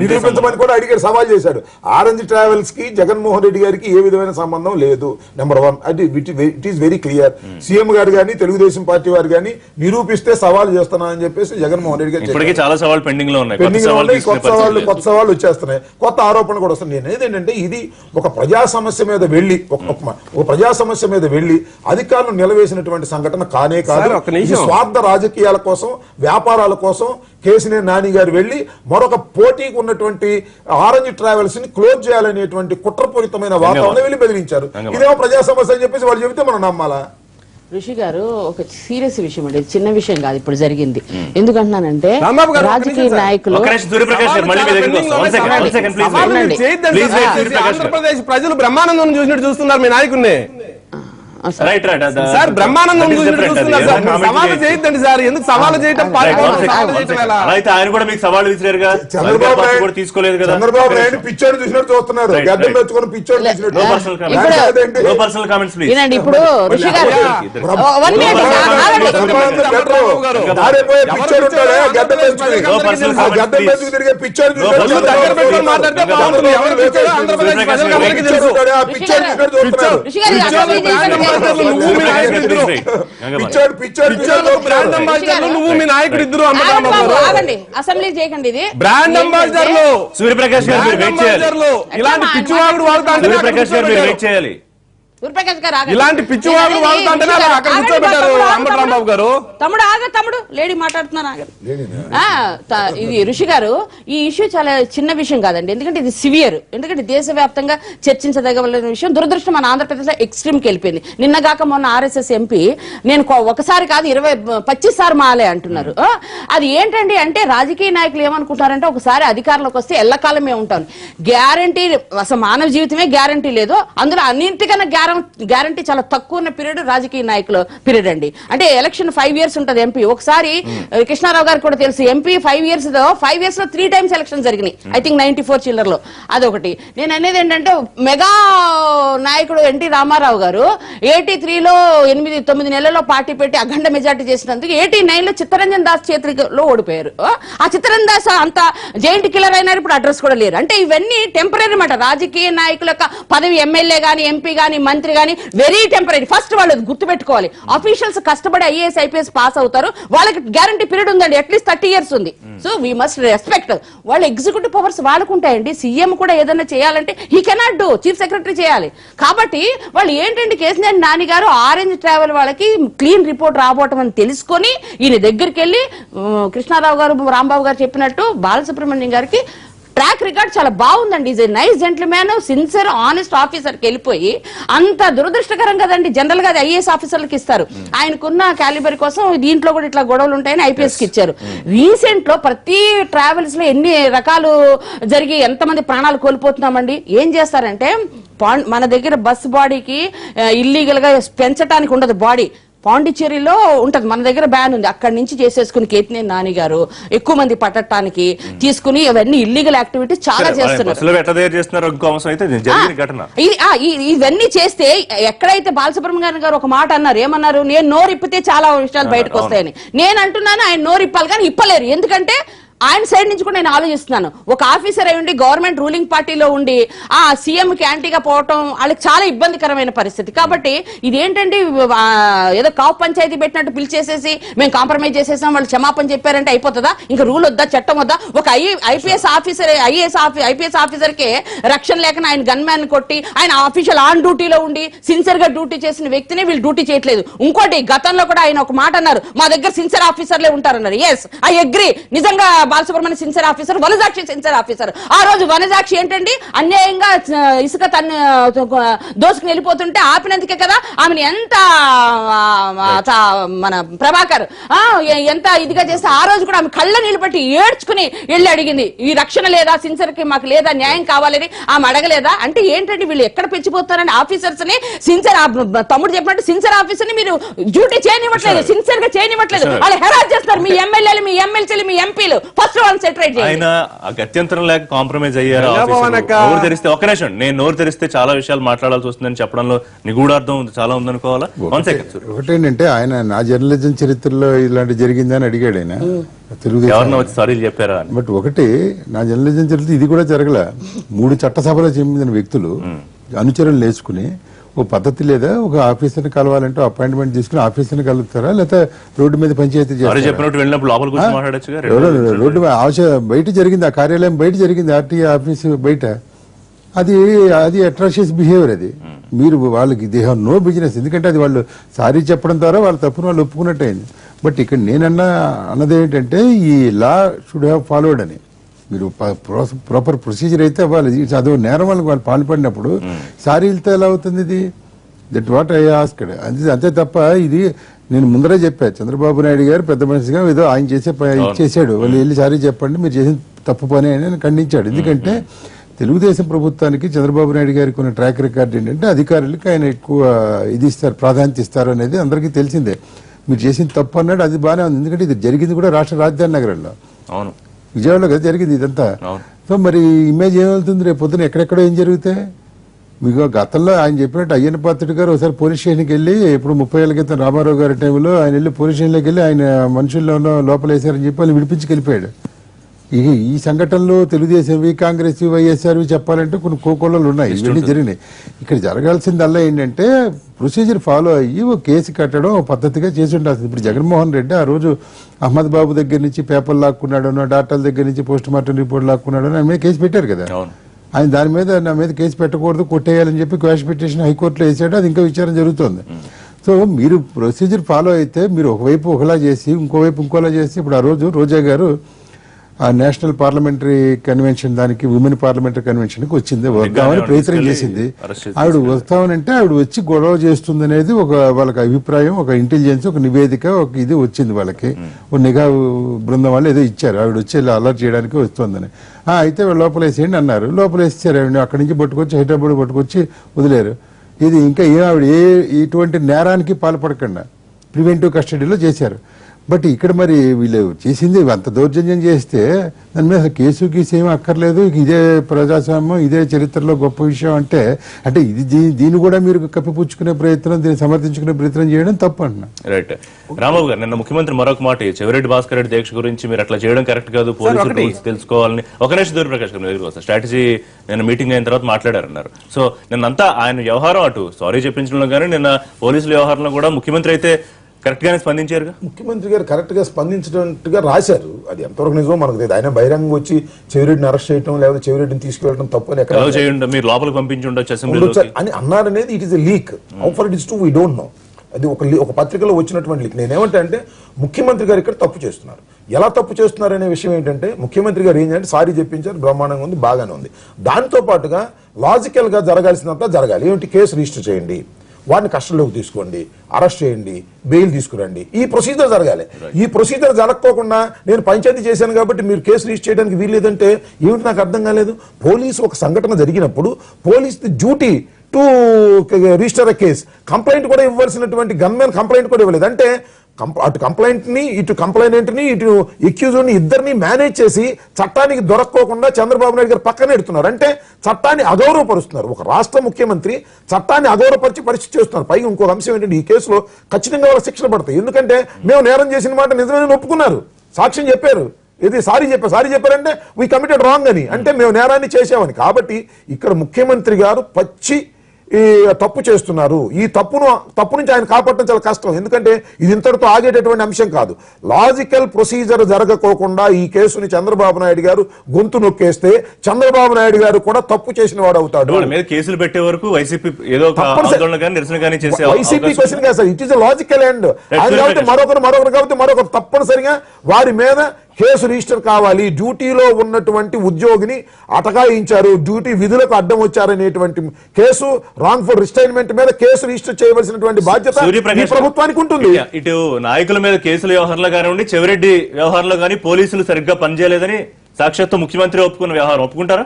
నిరూపించమని కూడా అడిగారు, సవాల్ చేశాడు. ఆరెంజ్ ట్రావెల్స్ కి జగన్మోహన్ రెడ్డి గారికి ఏ విధమైన సంబంధం లేదు. నెంబర్ 1 అది it is very clear. CM గారు కానీ తెలుగుదేశం పార్టీ వారు కానీ నిరూపిస్తే సవాల్ చేస్తున్నానని చెప్పేసి జగన్మోహన్ రెడ్డి గారు ఇప్పటికీ చాలా సవాళ్ళు పెండింగ్ లో ఉన్నాయి, కొత్త సవాళ్ళు వచ్చేస్తున్నాయి, కొత్త ఆరోపణలు కూడా వస్తున్నాయి. నేను ఏంటంటే ఇది ఒక ప్రజా సమస్య మీద వెళ్లి ఒక ప్రజా సమస్య మీద వెళ్లి అధికారులు నిలవేసినటువంటి సంఘటన కానే కాదు. స్వార్థ రాజకీయాల కోసం, వ్యాపారాల కోసం కేసీఆర్ నాని గారు వెళ్లి మరొక పోటీకి ఉన్నటువంటి ఆరెంజ్ ట్రావెల్స్ ని క్లోజ్ చేయాలనేటువంటి కుట్రపూరితమైన వాతావరణం వెళ్ళి బెదిరించారు. ఇదేమో ప్రజా సమస్య అని చెప్పేసి వాళ్ళు చెబితే మనం నమ్మాలా? ఋషి గారు, ఒక సీరియస్ విషయం అండి, చిన్న విషయం కాదు ఇప్పుడు జరిగింది. ఎందుకంటున్నానంటే రాజకీయ నాయకులు ఆంధ్రప్రదేశ్ ప్రజలు బ్రహ్మానందం చూసినట్టు చూస్తున్నారు మీ నాయకుడిని. సార్ బ్రహ్మానందం చూస్తున్నారు సార్, సవాలు చేయొద్దండి సార్. ఎందుకు సవాలు చేయటం? అయితే ఆయన కూడా మీకు సవాలు విసిరారుగా, చంద్రబాబు నాయుడు తీసుకోలేదు కదా. చంద్రబాబు నాయుడు పిచ్చోడు చూసినట్టు చూస్తున్నారు, గడ్డం పెంచుకొని పిచ్చోడు చూసినట్టు. ఇప్పుడు ఋషి గారు తిరిగే పిచ్చోడు నువ్వు మీ నాయకుడు ఇద్దరు అసెంబ్లీ చేయకండి. ఇది బ్రాండ్ అంబాసిడర్లు సూర్యప్రకాష్ గారు ఇలాంటి పిచ్చివాగుడు వాడుతా సూర్యప్రకాష్ గారు మీరు వెయిట్ చేయాలి. ఇలాంటి పిచ్చివాగుడు వాడుతా అంటే అక్కడ కూర్చోబెట్టారు అంబటరాంబాబు గారు. తమ్ముడు లేడీ మాట్లాడుతున్నాను. ఇది ఋషి గారు, ఈ ఇష్యూ చాలా చిన్న విషయం కాదండి, ఎందుకంటే ఇది సివియర్. ఎందుకంటే దేశవ్యాప్తంగా చర్చించదగవలసిన విషయం. దురదృష్టం మన ఆంధ్రప్రదేశ్ లో ఎక్స్ట్రీమ్ కి వెళ్ళిపోయింది. నిన్నగాక మొన్న ఆర్ఎస్ఎస్ ఎంపీ నేను ఒకసారి కాదు 20-25 సార్లు మాలే అంటున్నారు. అది ఏంటండి అంటే రాజకీయ నాయకులు ఏమనుకుంటారంటే ఒకసారి అధికారంలోకి వస్తే ఎల్లకాలమే ఉంటాను. గ్యారంటీ అసలు మానవ జీవితమే గ్యారంటీ లేదు. అందులో అన్నింటికన్నా గ్యారంటీ చాలా తక్కువ ఉన్న పీరియడ్ రాజకీయ నాయకుల పీరియడ్ అండి. అంటే ఎలక్షన్ 5 years ఉంటుంది ఎంపీ. ఒకసారి కృష్ణారావు గారికి కూడా తెలుసు, ఎంపీ 5 years లో 3 times ఎలక్షన్ జరిగినాయి. I think 94 చిల్లర్లో. అదొకటి. నేను అనేది ఏంటంటే మెగా నాయకుడు ఎన్టీ రామారావు గారు 83లో 8-9 నెలల్లో పార్టీ పెట్టి అఖండ మెజార్టీ చేసినందుకు 89లో చిత్తరంజన్ దాస్ చేతిలో ఓడిపోయారు. ఆ చిత్తరంజన్ దాస్ అంత జైంట్ కిల్లర్ అయినారు, ఇప్పుడు అడ్రస్ కూడా లేరు. అంటే ఇవన్నీ టెంపరీ అన్నమాట. రాజకీయ నాయకుల పదవి ఎమ్మెల్యే గాని, ఎంపీ గాని, మంత్రి గాని వెరీ టెంపరీ. ఫస్ట్ వాళ్ళు గుర్తు పెట్టుకోవాలి, ఆఫీషియల్స్ కష్టపడి ఐఏఎస్ ఐపీఎస్ పాస్ అవుతారు, వాళ్ళకి గ్యారంటీ పీరియడ్ ఉందండి, అట్లీస్ట్ 30 years ఉంది. So we must respect. వాళ్ళ ఎగ్జిక్యూటివ్ పవర్స్ వాళ్ళకు ఉంటాయండి. సీఎం కూడా ఏదైనా చేయాలంటే he cannot do, chief secretary చేయాలి. కాబట్టి వాళ్ళు ఏంటంటే కేసీఆర్ నాని గారు ఆరెంజ్ ట్రావెల్ వాళ్ళకి క్లీన్ రిపోర్ట్ రాబోవటం అని తెలుసుకొని ఈయన దగ్గరికి వెళ్ళి కృష్ణారావు గారు, రాంబాబు గారు చెప్పినట్టు బాలసుబ్రహ్మణ్యం గారికి ట్రాక్ రికార్డ్ చాలా బాగుందండి. Is a nice gentlemen, sincere, honest ఆఫీసర్కి వెళ్ళిపోయి అంత దురదృష్టకరం కదండి. జనరల్ గా ఐఏఎస్ ఆఫీసర్లకు ఇస్తారు, ఆయనకున్న క్యాలిబర్ కోసం దీంట్లో కూడా ఇట్లా గొడవలు ఉంటాయని ఐపీఎస్ కి ఇచ్చారు. రీసెంట్ లో ప్రతి ట్రావెల్స్ లో ఎన్ని రకాలు జరిగి ఎంతమంది ప్రాణాలు కోల్పోతున్నామండి. ఏం చేస్తారంటే మన దగ్గర బస్ బాడీకి ఇల్లీగల్ గా పెంచడానికి ఉండదు బాడీ. పాండిచ్చేరిలో ఉంటది, మన దగ్గర బ్యాన్ ఉంది. అక్కడి నుంచి చేసేసుకుని కేతినేని నాని గారు ఎక్కువ మంది పట్టడానికి తీసుకుని అవన్నీ ఇల్లీగల్ యాక్టివిటీస్ చాలా చేస్తున్నారు. ఇవన్నీ చేస్తే ఎక్కడైతే బాలసుబ్రహ్మణ్యం గారు ఒక మాట అన్నారు, ఏమన్నారు, నేను నోరిప్పితే చాలా విషయాలు బయటకు వస్తాయని. నేను అంటున్నాను ఆయన నోరిప్పాలి కానీ ఇప్పలేరు. ఎందుకంటే ఆయన సైడ్ నుంచి కూడా నేను ఆలోచిస్తున్నాను. ఒక ఆఫీసర్ అయి ఉండి గవర్నమెంట్ రూలింగ్ పార్టీలో ఉండి ఆ సీఎం కి యాంటీగా పోవటం వాళ్ళకి చాలా ఇబ్బందికరమైన పరిస్థితి. కాబట్టి ఇదేంటంటే ఏదో కాపు పంచాయతీ పెట్టినట్టు పిలిచేసేసి మేము కాంప్రమైజ్ చేసేసాం, వాళ్ళు క్షమాపణ చెప్పారంటే అయిపోతుందా? ఇంకా రూల్ వద్దా, చట్టం వద్దా? ఒక ఐపీఎస్ ఆఫీసర్ కి రక్షణ లేక ఆయన గన్ మ్యాన్ కొట్టి ఆయన ఆఫీషియల్ ఆన్ డ్యూటీలో ఉండి సిన్సియర్ గా డ్యూటీ చేసిన వ్యక్తిని వీళ్ళు డ్యూటీ చేయట్లేదు. ఇంకోటి, గతంలో కూడా ఆయన ఒక మాట అన్నారు, మా దగ్గర సిన్సియర్ ఆఫీసర్లే ఉంటారన్నారు. Yes, I agree. నిజంగా Balasubrahmanyam sincere officer, Vanajakshi sincere officer. ఆ రోజు వనజాక్షి ఏంటండి అన్యాయంగా ఇసుక దోసుకుని వెళ్ళిపోతుంటే ఆపినందుకే కదా ఆమెను ఎంత మన ప్రభాకర్ ఎంత ఇదిగా చేస్తే ఆ రోజు కూడా ఆమె కళ్ళ నీళ్ళు పట్టి ఏడ్చుకుని వెళ్ళి అడిగింది, ఈ రక్షణ లేదా సిన్సియర్ కి మాకు లేదా న్యాయం కావాలని ఆమె అడగలేదా? అంటే ఏంటంటే వీళ్ళు ఎక్కడ పెంచిపోతారని ఆఫీసర్స్ ని సిన్సియర్ తమ్ముడు చెప్పినట్టు సిన్సియర్ ఆఫీసర్ ని మీరు డ్యూటీ చేయనివ్వట్లేదు, సిన్సియర్ గా చేయనివ్వట్లేదు. వాళ్ళు హెరాస్ చేస్తారు మీ ఎమ్మెల్యేలు, మీ ఎమ్మెల్సీలు, మీ ఎంపీలు. ఫస్ట్ వాళ్ళని సెటరేట్ చేయండి. ఆయన గత్యంతరం లేక కాంప్రమైజ్ అయ్యారు. నోరు తెరిస్తే ఒక్క నిమిషం, నేను నోరు తెరిస్తే చాలా విషయాలు మాట్లాడాల్సి వస్తుందని చెప్పడంలో నిగూఢార్థం చాలా ఉందనుకోవాలా? ఒకటేంటంటే ఆయన నా జర్నలిజం చరిత్రలో ఇలాంటి జరిగిందని అడిగాడు ఆయన తెలుగుదేశం వచ్చి సారీ చెప్పారా? బట్ ఒకటి నా జర్నలిజం చరిత్ర ఇది కూడా జరగల. 3 చట్టసభలో చెందిన వ్యక్తులు అనుచరులు లేచుకుని ఓ పద్ధతి లేదా ఒక ఆఫీసర్ని కలవాలంటే అపాయింట్మెంట్ తీసుకుని ఆఫీసర్ని కలుగుతారా లేకపోతే రోడ్డు మీద పంచాయతీ చెప్పినట్టు వెళ్ళినప్పుడు లోపల కూర్చొని మాట్లాడొచ్చుగా. రోడ్డు బయట జరిగింది, ఆ కార్యాలయం బయట జరిగింది, ఆర్టీఏ ఆఫీస్ బయట. అది అట్రాషియస్ బిహేవియర్. అది మీరు వాళ్ళకి దే హ్యావ్ నో బిజినెస్. ఎందుకంటే అది వాళ్ళు సారీ చెప్పడం ద్వారా వాళ్ళ తప్పును వాళ్ళు ఒప్పుకున్నట్టు అయింది. బట్ ఇక్కడ అన్నది ఏంటంటే ఈ లా షుడ్ హ్యావ్ ఫాలోడ్ అని. మీరు ప్రాపర్ ప్రొసీజర్ అయితే అవ్వాలి. అదో నేరం వాళ్ళకి వాళ్ళు పాల్పడినప్పుడు సారీలతో ఎలా అవుతుంది? ఇది దట్ వాట్ ఐ ఆస్క్డ్. అంతే తప్ప ఇది నేను ముందరే చెప్పా, చంద్రబాబు నాయుడు గారు పెద్ద మనిషిగా ఏదో ఆయన చేశాడు, వాళ్ళు వెళ్ళి సారీ చెప్పండి మీరు చేసిన తప్పు పని అని ఖండించాడు. ఎందుకంటే తెలుగుదేశం ప్రభుత్వానికి చంద్రబాబు నాయుడు గారికి ఉన్న ట్రాక్ రికార్డ్ ఏంటంటే అధికారులకు ఆయన ఎక్కువ ఇది ఇస్తారు, ప్రాధాన్యత ఇస్తారు అనేది అందరికీ తెలిసిందే. మీరు చేసిన తప్పు అన్నాడు, అది బాగానే ఉంది. ఎందుకంటే ఇది జరిగింది కూడా రాష్ట్ర రాజధాని నగరంలో, అవును విజయవాడలో కదా జరిగింది ఇదంతా. సో మరి ఇమేజ్ ఏమవుతుంది రేపు పొద్దున ఎక్కడెక్కడో ఏం జరుగుతాయి? మీకు గతంలో ఆయన చెప్పినట్టు అయ్యన్న పాత్రుడు గారు ఒకసారి పోలీస్ స్టేషన్కి వెళ్ళి, ఇప్పుడు 30 ఏళ్ల క్రితం రామారావు గారి టైంలో ఆయన వెళ్ళి పోలీస్ స్టేషన్లోకి వెళ్ళి ఆయన మనుషుల్లో లోపలేశారని చెప్పి వాళ్ళు విడిపించి వెళ్ళిపోయాడు. ఈ సంఘటనలో తెలుగుదేశంవి, కాంగ్రెస్, వైఎస్ఆర్వి చెప్పాలంటే కొన్ని కోకొల్లలు ఉన్నాయి, ఇవన్నీ జరిగినాయి. ఇక్కడ జరగాల్సిందల్లా ఏంటంటే ప్రొసీజర్ ఫాలో అయ్యి ఒక కేసు కట్టడం పద్ధతిగా చేసి ఉండాల్సింది. ఇప్పుడు జగన్మోహన్ రెడ్డి ఆ రోజు అహ్మద్ బాబు దగ్గర నుంచి పేపర్లు లాక్కున్నాడనో, డాక్టర్ల దగ్గర నుంచి పోస్ట్ మార్టం రిపోర్ట్ లాక్కున్నాడనో ఆయన మీద కేసు పెట్టారు కదా. ఆయన దాని మీద నా మీద కేసు పెట్టకూడదు, కొట్టేయాలని చెప్పి క్వాష్ పిటిషన్ హైకోర్టులో వేసాడు. అది ఇంకా విచారణ జరుగుతుంది. సో మీరు ప్రొసీజర్ ఫాలో అయితే మీరు ఒకవైపు ఒకలా చేసి ఇంకోవైపు ఇంకోలా చేసి, ఇప్పుడు ఆ రోజు రోజా గారు ఆ నేషనల్ పార్లమెంటరీ కన్వెన్షన్ దానికి విమెన్ పార్లమెంటరీ కన్వెన్షన్ కి వచ్చింది, వద్దామని ప్రయత్నం చేసింది. ఆవిడ వస్తామనంటే ఆవిడ వచ్చి గొడవ చేస్తుంది అనేది వాళ్ళకి అభిప్రాయం, ఒక ఇంటెలిజెన్స్, ఒక నివేదిక, ఒక ఇది వచ్చింది వాళ్ళకి. ఒక నిఘా బృందం వాళ్ళు ఏదో ఇచ్చారు, ఆవిడ వచ్చి అలర్ట్ చేయడానికి వస్తుందని. అయితే వాళ్ళు లోపలేసేయండి అన్నారు, లోపలేసారు. ఆవిడ అక్కడి నుంచి పట్టుకొచ్చి హైదరాబాద్ పట్టుకొచ్చి వదిలేరు. ఇది ఇంకా ఆవిడ ఇటువంటి నేరానికి పాల్పడకుండా ప్రివెంటివ్ కస్టడీలో చేశారు. బట్ ఇక్కడ మరి వీళ్ళు చేసింది అంత దౌర్జన్యం చేస్తే దాని మీద కేసు ఏమీ అక్కర్లేదు, ఇదే ప్రజాస్వామ్యం, ఇదే చరిత్రలో గొప్ప విషయం అంటే ఇది దీన్ని కూడా మీరు కప్పిపుచ్చుకునే ప్రయత్నం, దీన్ని సమర్థించుకునే ప్రయత్నం చేయడం తప్పు అంటున్నా. రైట్. రాంబాబు గారు, నిన్న ముఖ్యమంత్రి మరొక మాట, చెవిరెడ్డి భాస్కర్ రెడ్డి దీక్ష గురించి మీరు అట్లా చేయడం కరెక్ట్ కాదు, పోలీసులు తెలుసుకోవాలని ఒక నిమిషం దూరప్రకాష్ గారు స్ట్రాటజీ నిన్న మీటింగ్ అయిన తర్వాత మాట్లాడారన్నారు. సో నిన్నంతా ఆయన వ్యవహారం అటు సారీ చెప్పించడంలో కానీ నిన్న పోలీసుల వ్యవహారంలో కూడా ముఖ్యమంత్రి అయితే కరెక్ట్ గానే స్పందించారు. ముఖ్యమంత్రి గారు కరెక్ట్ గా స్పందించినట్టుగా రాశారు. అది ఎంతవరకు నిజమో మనకు తెలియదు. ఆయన బహిరంగ వచ్చి చెవిరెడ్డిని అరెస్ట్ చేయడం లేదా చెవిరెడ్డిని తీసుకెళ్లడం తప్పు అని ఎక్కడ చేయండి, మీరు లోపలికి పంపించి ఉండొచ్చు అని అన్నారనేది it is a leak. How far it is true we don't know. అది ఒక పత్రికలో వచ్చినటువంటి లీక్. నేనేమంటే అంటే ముఖ్యమంత్రి గారు ఇక్కడ తప్పు చేస్తున్నారు. ఎలా తప్పు చేస్తున్నారు అనే విషయం ఏంటంటే ముఖ్యమంత్రి గారు ఏంటంటే సారీ చెప్పించారు, బ్రహ్మాండంగా ఉంది, బాగానే ఉంది. దాంతో పాటుగా లాజికల్ గా జరగాల్సినంత జరగాలి. ఏమిటి? కేసు రిజిస్టర్ చేయండి, వాడిని కస్టడీలోకి తీసుకోండి, అరెస్ట్ చేయండి, బెయిల్ తీసుకురండి. ఈ ప్రొసీజర్ జరగాలి. ఈ ప్రొసీజర్ జరగకోకుండా నేను పంచాయతీ చేశాను కాబట్టి మీరు కేసు రిజిస్టర్ చేయడానికి వీల్లేదంటే ఏమిటి నాకు అర్థం కాలేదు. పోలీసు ఒక సంఘటన జరిగినప్పుడు police duty to register a case, complaint కూడా ఇవ్వాల్సినటువంటి గన్మెన్ కంప్లైంట్ కూడా ఇవ్వలేదు. అంటే అటు కంప్లైంట్ని, ఇటు కంప్లైంట్ని, ఇటు ఎక్యూజ్ని ఇద్దరిని మేనేజ్ చేసి చట్టానికి దొరక్కోకుండా చంద్రబాబు నాయుడు గారు పక్కన ఎడుతున్నారు. అంటే చట్టాన్ని అగౌరవపరుస్తున్నారు. ఒక రాష్ట్ర ముఖ్యమంత్రి చట్టాన్ని అగౌరవపరిచి పరిస్థితి చేస్తున్నారు. పైగా ఇంకొక అంశం ఏంటంటే ఈ కేసులో ఖచ్చితంగా వాళ్ళ శిక్షలు పడతాయి. ఎందుకంటే మేము నేరం చేసిన మాట నిజమే ఒప్పుకున్నారు, సాక్ష్యం చెప్పారు, ఇది సారీ చెప్పారంటే వీ కమిటెడ్ రాంగ్ అని, అంటే మేము నేరాన్ని చేసామని. కాబట్టి ఇక్కడ ముఖ్యమంత్రి గారు పచ్చి తప్పు చేస్తున్నారు. ఈ తప్పు నుంచి ఆయన కాపాడటం చాలా కష్టం. ఎందుకంటే ఇది ఇంతటితో ఆగేటటువంటి అంశం కాదు. లాజికల్ ప్రొసీజర్ జరగకోకుండా ఈ కేసుని చంద్రబాబు నాయుడు గారు గొంతు నొక్కేస్తే చంద్రబాబు నాయుడు గారు కూడా తప్పు చేసిన వాడు అవుతాడు. కేసులు పెట్టే వరకు వైసీపీ క్వశ్చన్ కాదు sir, it is logical end. ఆయన కాబట్టి మరొకరు కాబట్టి తప్పనిసరిగా వారి మీద కేసు రిజిస్టర్ కావాలి, డ్యూటీలో ఉన్నటువంటి ఉద్యోగిని అటకాయించారు, డ్యూటీ విధులకు అడ్డం వచ్చారనేటువంటి కేసు, రాంగ్ఫుల్ రిస్టైన్మెంట్ మీద కేసు రిజిస్టర్ చేయవలసినటువంటి బాధ్యత ఈ ప్రభుత్వానికి ఉంటుంది. ఇటు నాయకుల మీద కేసుల వ్యవహారంలో కానివ్వండి, చెవిరెడ్డి వ్యవహారంలో కానీ పోలీసులు సరిగ్గా పనిచేయలేదని సాక్షాత్తు ముఖ్యమంత్రి ఒప్పుకున్న వ్యవహారం ఒప్పుకుంటారా?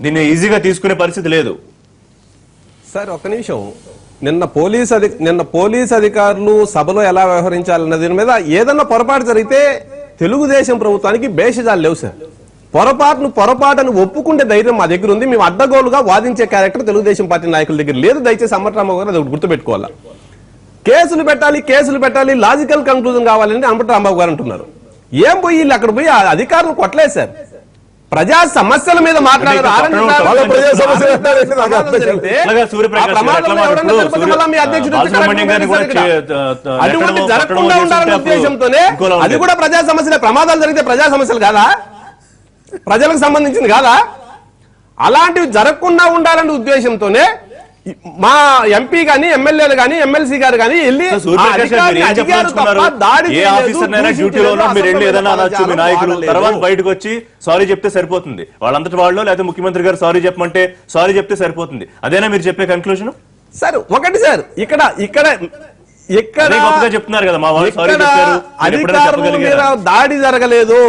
దీన్ని ఈజీగా తీసుకునే పరిస్థితి లేదు. సార్ ఒక్క నిమిషం, నిన్న పోలీస్ అధికారులు సభలో ఎలా వ్యవహరించాలన్న దీని మీద ఏదన్నా పొరపాటు జరిగితే తెలుగుదేశం ప్రభుత్వానికి భేషజాలు లేవు సార్. పొరపాటును ఒప్పుకుంటే ధైర్యం మా దగ్గర ఉంది. మేము అడ్డగోలుగా వాదించే క్యారెక్టర్ తెలుగుదేశం పార్టీ నాయకుల దగ్గర లేదు. దయచేసి అంబటరాంబాబు గారు అది గుర్తుపెట్టుకోవాలా. కేసులు పెట్టాలి లాజికల్ కంక్లూజన్ కావాలని అంబటరాంబాబు గారు అంటున్నారు. ఏం పోయి వీళ్ళు అక్కడ పోయి అధికారులు కొట్టలేదు సార్. ప్రజా సమస్యల మీద మాట్లాడారు. అటువంటి జరగకుండా ఉండాలనే ఉద్దేశంతోనే, అది కూడా ప్రజా సమస్యలే. ప్రమాదాలు జరిగితే ప్రజా సమస్యలు కాదా? ప్రజలకు సంబంధించింది కాదా? అలాంటివి జరగకుండా ఉండాలనే ఉద్దేశంతోనే మా ఎంపీ గాని, ఎమ్మెల్యేలు గాని, ఎమ్మెల్సీ గారు గాని వెళ్ళి తర్వాత బయటకు వచ్చి సారీ చెప్తే సరిపోతుంది. వాళ్ళంతటి వాళ్ళు లేకపోతే ముఖ్యమంత్రి గారు సారీ చెప్పమంటే సారీ చెప్తే సరిపోతుంది. అదేనా మీరు చెప్పే కన్క్లూజన్? సార్ ఒకటి సార్, ఇక్కడ గొప్పగా చెప్తున్నారు కదా, మా వాళ్ళు సారీ చెప్పారు, అధికారుల మీద దాడి జరగలేదు,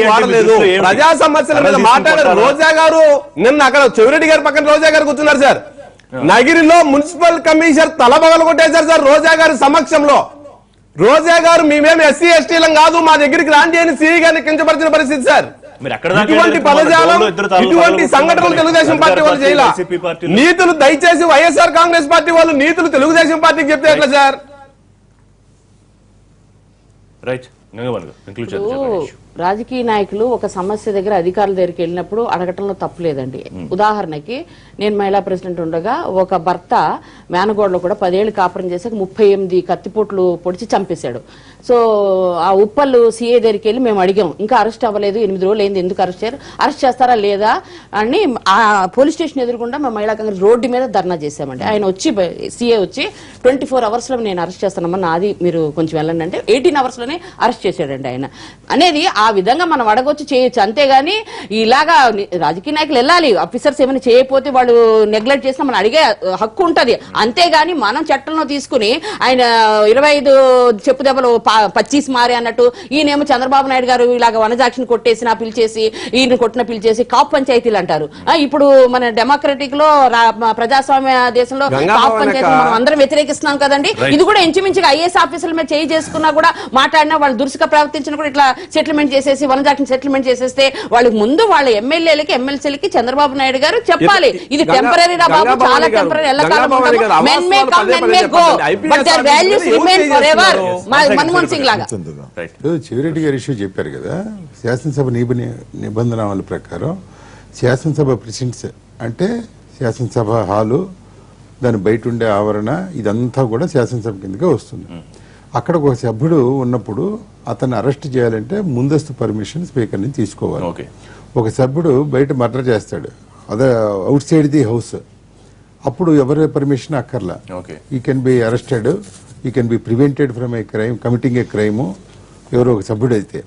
వాడలేదు, ప్రజా సమస్యల మీద మాట్లాడారు. రోజా గారు నిన్న అక్కడ చెవిరెడ్డి గారి పక్కన రోజా గారు కూర్చున్నారు సార్. నగిరిలో మున్సిపల్ కమిషనర్ తలబగలు కొట్టేశారు సార్ రోజా గారి సమక్షంలో. రోజా గారు మేమేమి ఎస్సీ ఎస్టీలం కాదు, మా దగ్గరికి రాండి అని సిఈ గారిని కించపరిచిన పరిస్థితి సార్. ఇటువంటి పదజాలం, ఇటువంటి సంఘటనలు తెలుగుదేశం పార్టీ వాళ్ళు చేయాలి. నీతులు దయచేసి వైఎస్ఆర్ కాంగ్రెస్ పార్టీ వాళ్ళు నీతులు తెలుగుదేశం పార్టీకి చెప్తే ఎట్లా సార్? రైట్, రాజకీయ నాయకులు ఒక సమస్య దగ్గర అధికారుల దగ్గరికి వెళ్ళినప్పుడు అడగటంలో తప్పు లేదండి. ఉదాహరణకి నేను మహిళా ప్రెసిడెంట్ ఉండగా ఒక భర్త మేనగోడలో కూడా 10 ఏళ్ళు కాపురం చేసాక 38 కత్తిపోట్లు పొడిచి చంపేశాడు. సో ఆ ఉప్పల్లు సీఏ దగ్గరికి వెళ్ళి మేము అడిగాం, ఇంకా అరెస్ట్ అవ్వలేదు, 8 రోజులు అయింది, ఎందుకు అరెస్ట్ చేశారు, అరెస్ట్ చేస్తారా లేదా అని ఆ పోలీస్ స్టేషన్ ఎదురుకుండా మేము మహిళా కాంగ్రెస్ రోడ్డు మీద ధర్నా చేశామండి. ఆయన వచ్చి సీఏ వచ్చి 24 అవర్స్ లో నేను అరెస్ట్ చేస్తానమ్మా, నాది మీరు కొంచెం వెళ్ళండి అంటే 18 అవర్స్ లోనే అరెస్ట్ చేశాడండి ఆయన. అనేది ఆ విధంగా మనం అడగొచ్చు, చేయొచ్చు. అంతేగాని ఇలాగా రాజకీయ నాయకులు వెళ్ళాలి, ఆఫీసర్స్ ఏమైనా చేయకపోతే వాళ్ళు నెగ్లెక్ట్ చేసినా మనం అడిగే హక్కు ఉంటది. అంతేగాని మనం చట్టంలో తీసుకుని ఆయన 25 చెప్పు దెబ్బలు 25 మారే అన్నట్టు ఈయనేమో చంద్రబాబు నాయుడు గారు ఇలాగ వనజాక్షిని కొట్టేసినా పిలిచేసి, ఈయన కొట్టిన పిలిచేసి కాప్ పంచాయతీలు అంటారు. ఇప్పుడు మన డెమోక్రటిక్ లో ప్రజాస్వామ్య దేశంలో కాప్ పంచాయతీలు మనం అందరం వ్యతిరేకిస్తున్నాం కదండి. ఇది కూడా ఇంచుమించుగా ఐఏఎస్ ఆఫీసర్ల మీద చేయి చేసుకున్నా కూడా మాట్లాడినా వాళ్ళు దురుసుగా ప్రవర్తించినా కూడా ఇట్లా సెటిల్మెంట్ చేసేసి వనజాక్షిని సెటిల్మెంట్ చేసేస్తే వాళ్ళకి ముందు వాళ్ళ ఎమ్మెల్యేలకి ఎమ్మెల్సీలకి చంద్రబాబు నాయుడు గారు చెప్పాలి, ఇది టెంపరరీ రా బాబు, చాలా టెంపరరీ, ఎల్లకాలం men may come, men may go, but their values remain forever. Manmohan Singh లాగా. చెవిరెడ్డి గారి ఇష్యూ చెప్పారు కదా, శాసనసభ నిబంధనల ప్రకారం శాసనసభ ప్రెసిడెంట్స్ అంటే శాసనసభ హాలు, దాని బయట ఉండే ఆవరణ, ఇదంతా కూడా శాసనసభ కిందకే వస్తుంది. అక్కడ ఒక సభ్యుడు ఉన్నప్పుడు అతన్ని అరెస్ట్ చేయాలంటే ముందస్తు పర్మిషన్ స్పీకర్ నుంచి తీసుకోవాలి. ఒక సభ్యుడు బయట మర్డర్ చేస్తాడు, అదే అవుట్ సైడ్ ది హౌస్, అప్పుడు ఎవరి పర్మిషన్ అక్కర్లా. ఈ కెన్ బి అరెస్టెడ్, ఈ can be prevented from A crime, committing A crime ఎవరో ఒక సభ్యుడు అయితే.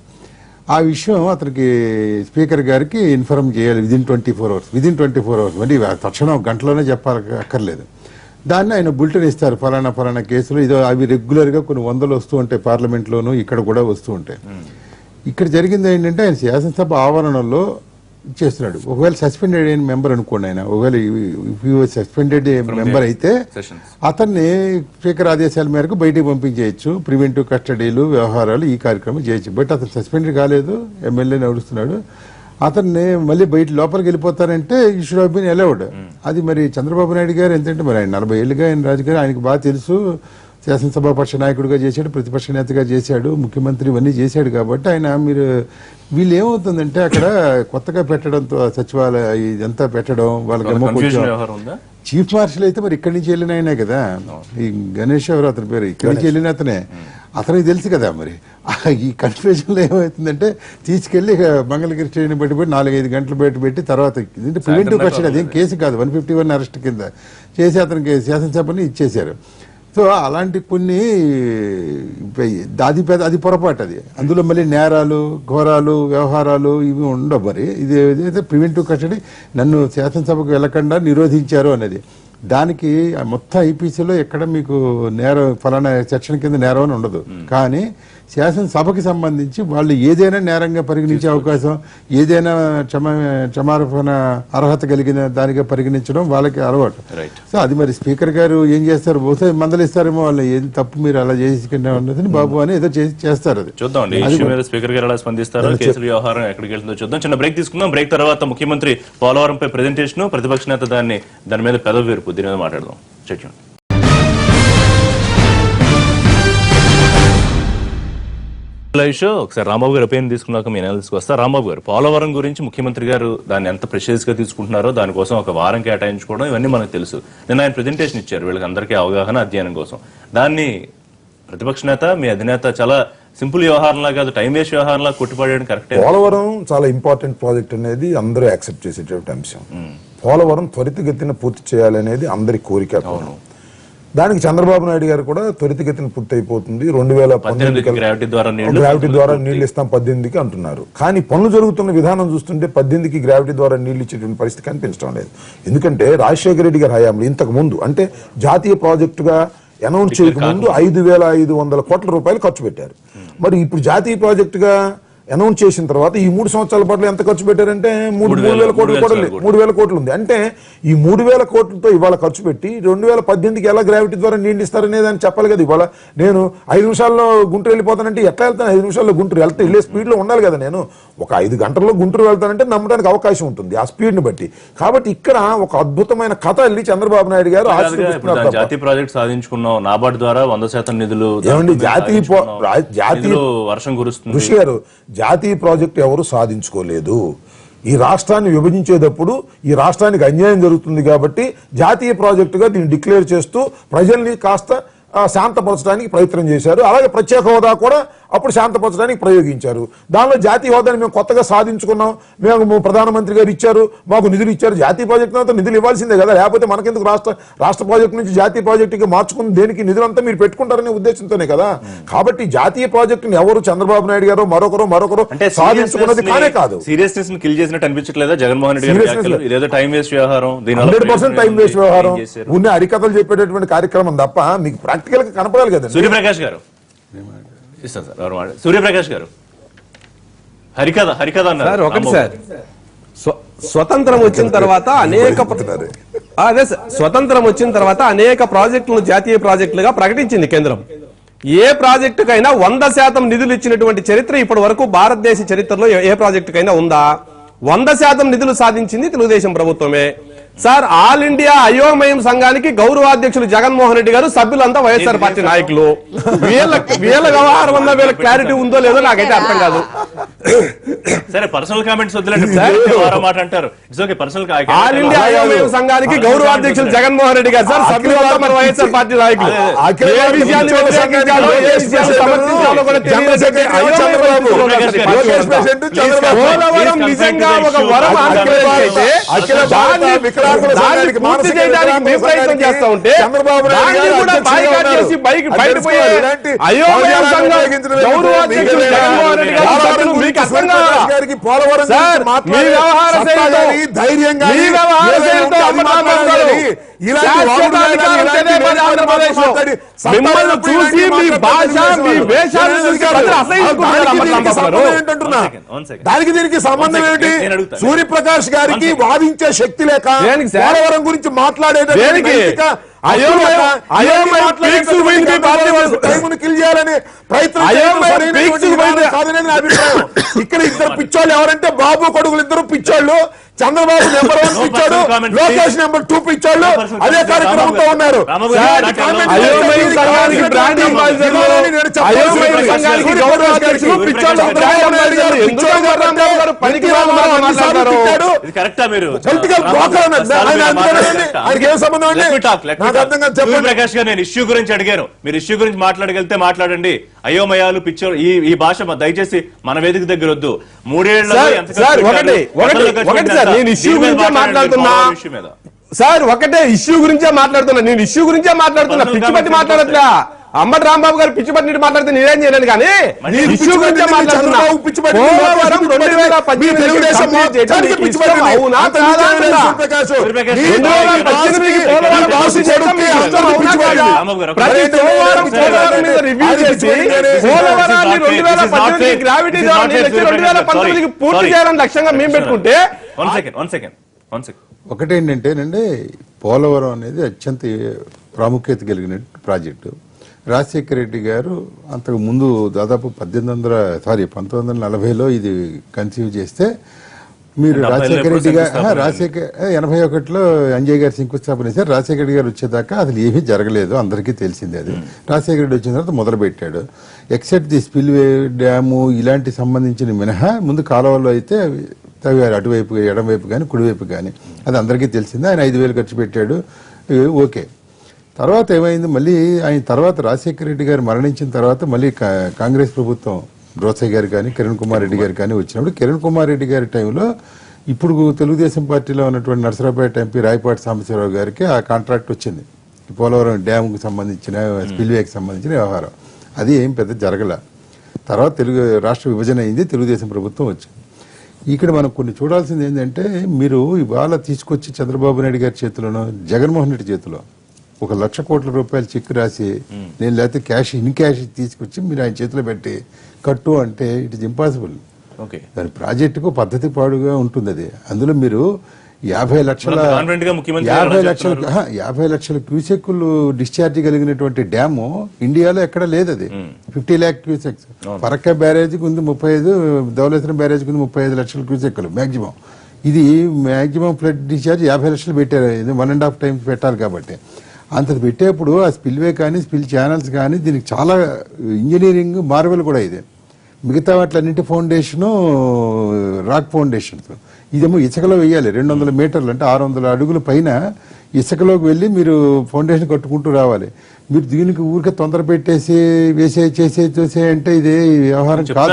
ఆ విషయం అతనికి స్పీకర్ గారికి ఇన్ఫార్మ్ చేయాలి విదిన్ 24 hours. విదిన్ 24 hours, మరి తక్షణం గంటలోనే చెప్పాలి అక్కర్లేదు. దాన్ని ఆయన బులెటిన్ ఇస్తారు, ఫలానా కేసులు, ఇదో అవి రెగ్యులర్గా కొన్ని వందలు వస్తూ ఉంటాయి, పార్లమెంట్లోనూ ఇక్కడ కూడా వస్తూ ఉంటాయి. ఇక్కడ జరిగింది ఏంటంటే ఆయన శాసనసభ ఆవరణలో చేస్తున్నాడు. ఒకవేళ సస్పెండెడ్ అయిన మెంబర్ అనుకోండి, ఆయన ఒకవేళ సస్పెండెడ్ మెంబర్ అయితే అతన్ని స్పీకర్ ఆదేశాల మేరకు బయటికి పంపించేయచ్చు, ప్రివెంటివ్ కస్టడీలు వ్యవహారాలు ఈ కార్యక్రమం చేయొచ్చు. బట్ అతను సస్పెండెడ్ కాలేదు, ఎమ్మెల్యే నడుస్తున్నాడు, అతన్ని మళ్ళీ బయట లోపలికి వెళ్ళిపోతారంటే ఈ షుడ్ హావ్ బీన్ అలౌడ్. అది మరి చంద్రబాబు నాయుడు గారు ఎంతంటే మరి ఆయన 40 ఏళ్ళుగా ఆయన రాజకీయాలు, ఆయనకు బాగా తెలుసు, శాసనసభాపక్ష నాయకుడిగా చేశాడు, ప్రతిపక్ష నేతగా చేశాడు, ముఖ్యమంత్రి ఇవన్నీ చేశాడు. కాబట్టి ఆయన వీళ్ళు ఏమవుతుందంటే అక్కడ కొత్తగా పెట్టడంతో సచివాలయ ఇదంతా పెట్టడం వాళ్ళకి చీఫ్ మార్షల్ అయితే మరి ఇక్కడి నుంచి వెళ్ళిన ఆయనే కదా, ఈ గణేష్ ఎవరు అతని పేరు, ఇక్కడి నుంచి వెళ్ళిన అతనే, అతనికి తెలుసు కదా. మరి ఈ కన్ఫ్యూజన్ లో ఏమవుతుందంటే తీసుకెళ్లి మంగళగిరి స్టేషన్ పెట్టి 4-5 గంటలు పెట్టి తర్వాత ప్రివెంటివ్ కస్టడీ, అదేం కేసు కాదు, 151 అరెస్ట్ కింద చేసి అతనికి శాసనసభని ఇచ్చేశారు. సో అలాంటి కొన్ని అది పొరపాటు అది. అందులో మళ్ళీ నేరాలు ఘోరాలు వ్యవహారాలు ఇవి ఉండవు. మరి ఇది ఏదైతే ప్రివెంటివ్ కస్టడీ నన్ను శాసనసభకు వెళ్లకుండా నిరోధించారు అనేది, దానికి మొత్తం ఐపీసీలో ఎక్కడ మీకు నేరం ఫలానా సెక్షన్ కింద నేరం అని ఉండదు. కానీ శాసనసభకి సంబంధించి వాళ్ళు ఏదైనా నేరంగా పరిగణించే అవకాశం, ఏదైనా క్షమాపణ అర్హత కలిగిన దానిగా పరిగణించడం వాళ్ళకి అలవాటు. సో అది మరి స్పీకర్ గారు ఏం చేస్తారు, బహుశా మందలిస్తారేమో, వాళ్ళు ఏం తప్పు మీరు అలా చేసుకునే ఉన్నదని బాబు అని ఏదో చేస్తారు. అది చూద్దాం స్పీకర్ గారు ఎలా స్పందిస్తారో, కేసుల వ్యవహారం ఎక్కడికి వెళ్తుందో చూద్దాం. చిన్న బ్రేక్ తీసుకుందాం. బ్రేక్ తర్వాత ముఖ్యమంత్రి పోలవరంపై ప్రెజెంటేషన్, ప్రతిపక్ష నేత దాని మీద పెదవిరుపు, దీని మీద మాట్లాడదాం. చెట్టు ఒకసారి రాంబాబు గారు ఒపీనియన్ తీసుకున్నాక మీ అనాలిసిస్కి వస్తా. రాంబాబు గారు, పోలవరం గురించి ముఖ్యమంత్రి గారు దాన్ని ఎంత ప్రెషియస్ గా తీసుకుంటున్నారో, దానికోసం ఒక వారం కేటాయించుకోవడం ఇవన్నీ మనకు తెలుసు. నిన్న ఆయన ప్రెజెంటేషన్ ఇచ్చారు వీళ్ళకి అందరికీ అవగాహన, అధ్యయనం కోసం. దాన్ని ప్రతిపక్ష నేత, మీ అధినేత చాలా సింపుల్ వ్యవహారంలా కాదు, టైం వేస్ట్ వ్యవహారంలా కొట్టిపడేయడం కరెక్టే. పోలవరం చాలా ఇంపార్టెంట్ ప్రాజెక్ట్ అనేది అందరూ యాక్సెప్ట్ చేసేటువంటి అంశం. పోలవరం త్వరితగతిన పూర్తి చేయాలనేది అందరి కోరిక. దానికి చంద్రబాబు నాయుడు గారు కూడా త్వరితగతిన పూర్తి అయిపోతుంది, 2019 గ్రావిటీ ద్వారా నీళ్లు ఇస్తాం 18కి అంటున్నారు. కానీ పనులు జరుగుతున్న విధానం చూస్తుంటే 18కి గ్రావిటీ ద్వారా నీళ్లు ఇచ్చేటువంటి పరిస్థితి కనిపించడం లేదు. ఎందుకంటే రాజశేఖర రెడ్డి గారి హయాంలో ఇంతకు ముందు, అంటే జాతీయ ప్రాజెక్టుగా అనౌన్స్ చేయక ముందు 5,500 కోట్ల రూపాయలు ఖర్చు పెట్టారు. మరి ఇప్పుడు జాతీయ ప్రాజెక్టుగా అనౌన్స్ చేసిన తర్వాత ఈ 3 సంవత్సరాల పాటు ఎంత ఖర్చు పెట్టారంటే 3,000 కోట్లు కూడా లేదు, 3,000 కోట్లు ఉంది. అంటే ఈ 3,000 కోట్లతో ఇవాళ ఖర్చు పెట్టి 2018కి ఎలా గ్రావిటీ ద్వారా నీళ్ళు ఇస్తారనేది అని చెప్పాలి కదా. ఇవాళ నేను 5 నిమిషాల్లో గుంటూరు వెళ్ళిపోతానంటే ఎట్లా వెళ్తాను? 5 నిమిషాల్లో గుంటూరు వెళ్ళే స్పీడ్ లో ఉండాలి కదా. నేను ఒక 5 గంటల్లో గుంటూరు వెళ్తానంటే నమ్మడానికి అవకాశం ఉంటుంది ఆ స్పీడ్ ని బట్టి. కాబట్టి ఇక్కడ ఒక అద్భుతమైన కథ వెళ్ళి చంద్రబాబు నాయుడు గారు జాతీయ ప్రాజెక్ట్ సాధించుకున్నాం, నాబార్డు ద్వారా 100% నిధులు, జాతీయ వర్షం కురుస్తుంది. ఋషి గారు, జాతీయ ప్రాజెక్టు ఎవరు సాధించుకోలేదు. ఈ రాష్ట్రాన్ని విభజించేటప్పుడు ఈ రాష్ట్రానికి అన్యాయం జరుగుతుంది కాబట్టి జాతీయ ప్రాజెక్టుగా దీన్ని డిక్లేర్ చేస్తూ ప్రజల్ని కాస్త శాంతపరచడానికి ప్రయత్నం చేశారు. అలాగే ప్రత్యేక హోదా కూడా అప్పుడు శాంతపరచడానికి ప్రయోగించారు. దానిలో జాతీయ హోదాని మేము కొత్తగా సాధించుకున్నాం, మేము ప్రధానమంత్రి గారు ఇచ్చారు, మాకు నిధులు ఇచ్చారు. జాతీయ ప్రాజెక్టు నిధులు ఇవ్వాల్సిందే కదా, లేకపోతే మనకెందుకు రాష్ట్ర ప్రాజెక్టు నుంచి జాతీయ ప్రాజెక్టుకి మార్చుకుని దేనికి నిధులంతా మీరు పెట్టుకుంటారనే ఉద్దేశంతోనే కదా. కాబట్టి జాతీయ ప్రాజెక్టుని ఎవరు చంద్రబాబు నాయుడు గారు మరొకరు సాధించుకున్నది కానే కాదు. సీరియస్నెస్ కిల్ చేసినట్టు అనిపించట్లేదా జగన్మోహన్ రెడ్డి గారు? ఇదేదో టైం వేస్ట్ వ్యవహారం, 100% టైం వేస్ట్ వ్యవహారం, ఉన్న అరికథలు చెప్పేటటువంటి కార్యక్రమం తప్ప మీకు ప్రాక్టికల్ గా కనపడాలి కదా. సూర్యప్రకాష్ గారు సూర్యప్రకాష్ గారు హరికథ అన్నారు. ఒకటి సార్, స్వతంత్రం వచ్చిన తర్వాత అనేక ప్రాజెక్టులను జాతీయ ప్రాజెక్టులుగా ప్రకటించింది కేంద్రం. ఏ ప్రాజెక్టుకైనా 100% నిధులు ఇచ్చినటువంటి చరిత్ర ఇప్పటి వరకు భారతదేశ చరిత్రలో ఏ ప్రాజెక్టుకైనా ఉందా? 100% నిధులు సాధించింది తెలుగుదేశం ప్రభుత్వమే. సార్, ఆల్ ఇండియా అయోమయం సంఘానికి గౌరవాధ్యక్షులు జగన్మోహన్ రెడ్డి గారు, సభ్యులంతా వైఎస్ఆర్ పార్టీ నాయకులు. వీళ్ళ వ్యవహారం వల్ల వీళ్ళ క్లారిటీ ఉందో లేదో నాకైతే అర్థం కాదు. సరే, పర్సనల్ కామెంట్స్ వద్దులండి, మాట అంటారు. ఆల్ ఇండియా అయోమయం సంఘానికి గౌరవాధ్యక్షులు జగన్మోహన్ రెడ్డి గారు, సార్ సభ్యులంతా మన వైఎస్ఆర్ పార్టీ నాయకులు. ఏ విషయాన్ని వ్యతిరేకించాలో, ఏ విషయాన్ని సమర్థించాలో కూడా పోలవరం నిజంగా ఒక వరం ఆంధ్రప్రదేశ్ అయితే పూర్తి చేయడానికి మేము ప్రయత్నం చేస్తా ఉంటే దాన్ని కూడా బాయ్కాట్ చేసి బయటపోయే అయోమయం సంఘం గౌరవాధ్యక్షులు జగన్మోహన్ రెడ్డి గారు సభ్యులు మీకు అర్థం కాదా? సార్, మీ వ్యవహార శైలితో మిమ్మల్ని చూసి మీ భాష, మీ వేషాలు చూసి దానికి దీనికి సంబంధం ఏంటి? సూర్యప్రకాష్ గారికి వాదించే శక్తి లేక పోలవరం గురించి మాట్లాడేదానికి ఇక్కడ ఇద్దరు పిచ్చోళ్ళు ఎవరంటే బాబు కొడుకులు ఇద్దరు పిచ్చోళ్ళు. చంద్రబాబు నెంబర్ 1 పిచ్చాడు, లోకేష్ నెంబర్ 2 పిచ్చాడు. అదే కార్యక్రమంతో ఉన్నారు. ప్రకాష్ గారు, నేను ఇష్యూ గురించి అడిగాను, మీరు ఇష్యూ గురించి మాట్లాడగలిగితే మాట్లాడండి. అయోమయాలు పిచ్చోళ్ళు ఈ భాష దయచేసి మన వేదిక దగ్గర వద్దు. 3 ఏళ్లలో నేను ఇష్యూ గురించి మాట్లాడుతున్నా. సార్ ఒకటే ఇష్యూ గురించే మాట్లాడుతున్నా, నేను ఇష్యూ గురించే మాట్లాడుతున్నా, పిచ్చి పట్టి మాట్లాడట్లా. అంబటి రాంబాబు గారు పిచ్చి పట్టి మాట్లాడితే నేనేం చేయలేను, కానీ ఇష్యూ గురించే మాట్లాడుతున్నా. పోలవరం 2018 అవునా కాదా అంటున్నా. 2018 పోలవరం పూర్తి చేయడం మీ అవసరం అవునా కాదా? ప్రతి సోమవారం పోలవరం మీద రివ్యూ చేసి పోలవరాన్ని 2018 గ్రావిటీ 2019 పూర్తి చేయాలని లక్ష్యంగా మేము పెట్టుకుంటే వన్ సెకండ్ ఒకటేంటంటేనండి, పోలవరం అనేది అత్యంత ప్రాముఖ్యత కలిగిన ప్రాజెక్టు. రాజశేఖర రెడ్డి గారు అంతకు ముందు దాదాపు 1940లో ఇది కన్సీవ్ చేస్తే, మీరు రాజశేఖర రెడ్డి గారు 81లో అంజయ్ గారు శంకుస్థాపన చేశారు. రాజశేఖర రెడ్డి గారు వచ్చేదాకా అసలు ఏమీ జరగలేదు, అందరికీ తెలిసిందే అది. రాజశేఖర రెడ్డి వచ్చిన తర్వాత మొదలు పెట్టాడు. ఎక్సెప్ట్ ది స్పిల్వే డ్యాము ఇలాంటి సంబంధించిన మినహా ముందు కాలువల్లో అయితే తవ్వారు, అటువైపు ఎడమవైపు కానీ కుడివైపు కానీ, అది అందరికీ తెలిసిందే. ఆయన 5,000 ఖర్చు పెట్టాడు, ఓకే. తర్వాత ఏమైంది, మళ్ళీ ఆయన తర్వాత రాజశేఖర రెడ్డి గారు మరణించిన తర్వాత మళ్ళీ కాంగ్రెస్ ప్రభుత్వం రోసయ్య గారు కానీ కిరణ్ కుమార్ రెడ్డి గారు కానీ వచ్చినప్పుడు, కిరణ్ కుమార్ రెడ్డి గారి టైంలో ఇప్పుడు తెలుగుదేశం పార్టీలో ఉన్నటువంటి నర్సరావుపేట ఎంపీ రాయపాటి సాంబశివరావు గారికి ఆ కాంట్రాక్ట్ వచ్చింది, పోలవరం డ్యామ్కి సంబంధించిన స్పిల్వేకి సంబంధించిన వ్యవహారం. అది ఏం పెద్ద జరగల. తర్వాత రాష్ట్ర విభజన అయింది, తెలుగుదేశం ప్రభుత్వం వచ్చింది. ఇక్కడ మనం కొన్ని చూడాల్సింది ఏంటంటే, మీరు ఇవాళ తీసుకొచ్చి చంద్రబాబు నాయుడు గారి చేతిలోనో జగన్మోహన్ రెడ్డి చేతిలో 1,00,000 కోట్ల రూపాయలు చెక్ రాసి, నేను లేకపోతే ఇన్ క్యాష్ తీసుకొచ్చి మీరు ఆయన చేతిలో పెట్టి కట్టు అంటే ఇట్ ఇస్ ఇంపాసిబుల్. దాని ప్రాజెక్టుకు పద్ధతి పాడుగా ఉంటుంది అది. అందులో మీరు 50 లక్షల క్యూసెక్కులు డిశ్చార్జ్ కలిగినటువంటి డ్యాము ఇండియాలో ఎక్కడ లేదు. అది 50 lakh క్యూసెక్స్. ఫరక్కా బ్యారేజ్కి ఉంది 35, ధవళేశ్వరం బ్యారేజ్కి ఉంది 35 లక్షల క్యూసెక్కులు మ్యాక్సిమం. ఇది మ్యాక్సిమం ఫ్లడ్ డిశ్చార్జ్ 50 లక్షలు పెట్టారు, 1.5 times పెట్టాలి. కాబట్టి అంతది పెట్టేప్పుడు ఆ స్పిల్వే కానీ స్పిల్ ఛానల్స్ కానీ దీనికి చాలా ఇంజనీరింగ్ మార్వెల్ కూడా ఇది. మిగతా వాటిలన్నింటి ఫౌండేషను రాక్ ఫౌండేషన్స్, ఇదేమో ఇసుకలో వేయాలి. 200 మీటర్లు అంటే 600 అడుగుల పైన ఇసుకలోకి వెళ్ళి మీరు ఫౌండేషన్ కట్టుకుంటూ రావాలి. మీరు దీనికి ఊరికే తొందర పెట్టేసి చేసే అంటే ఇదే వ్యవహారం కాదు.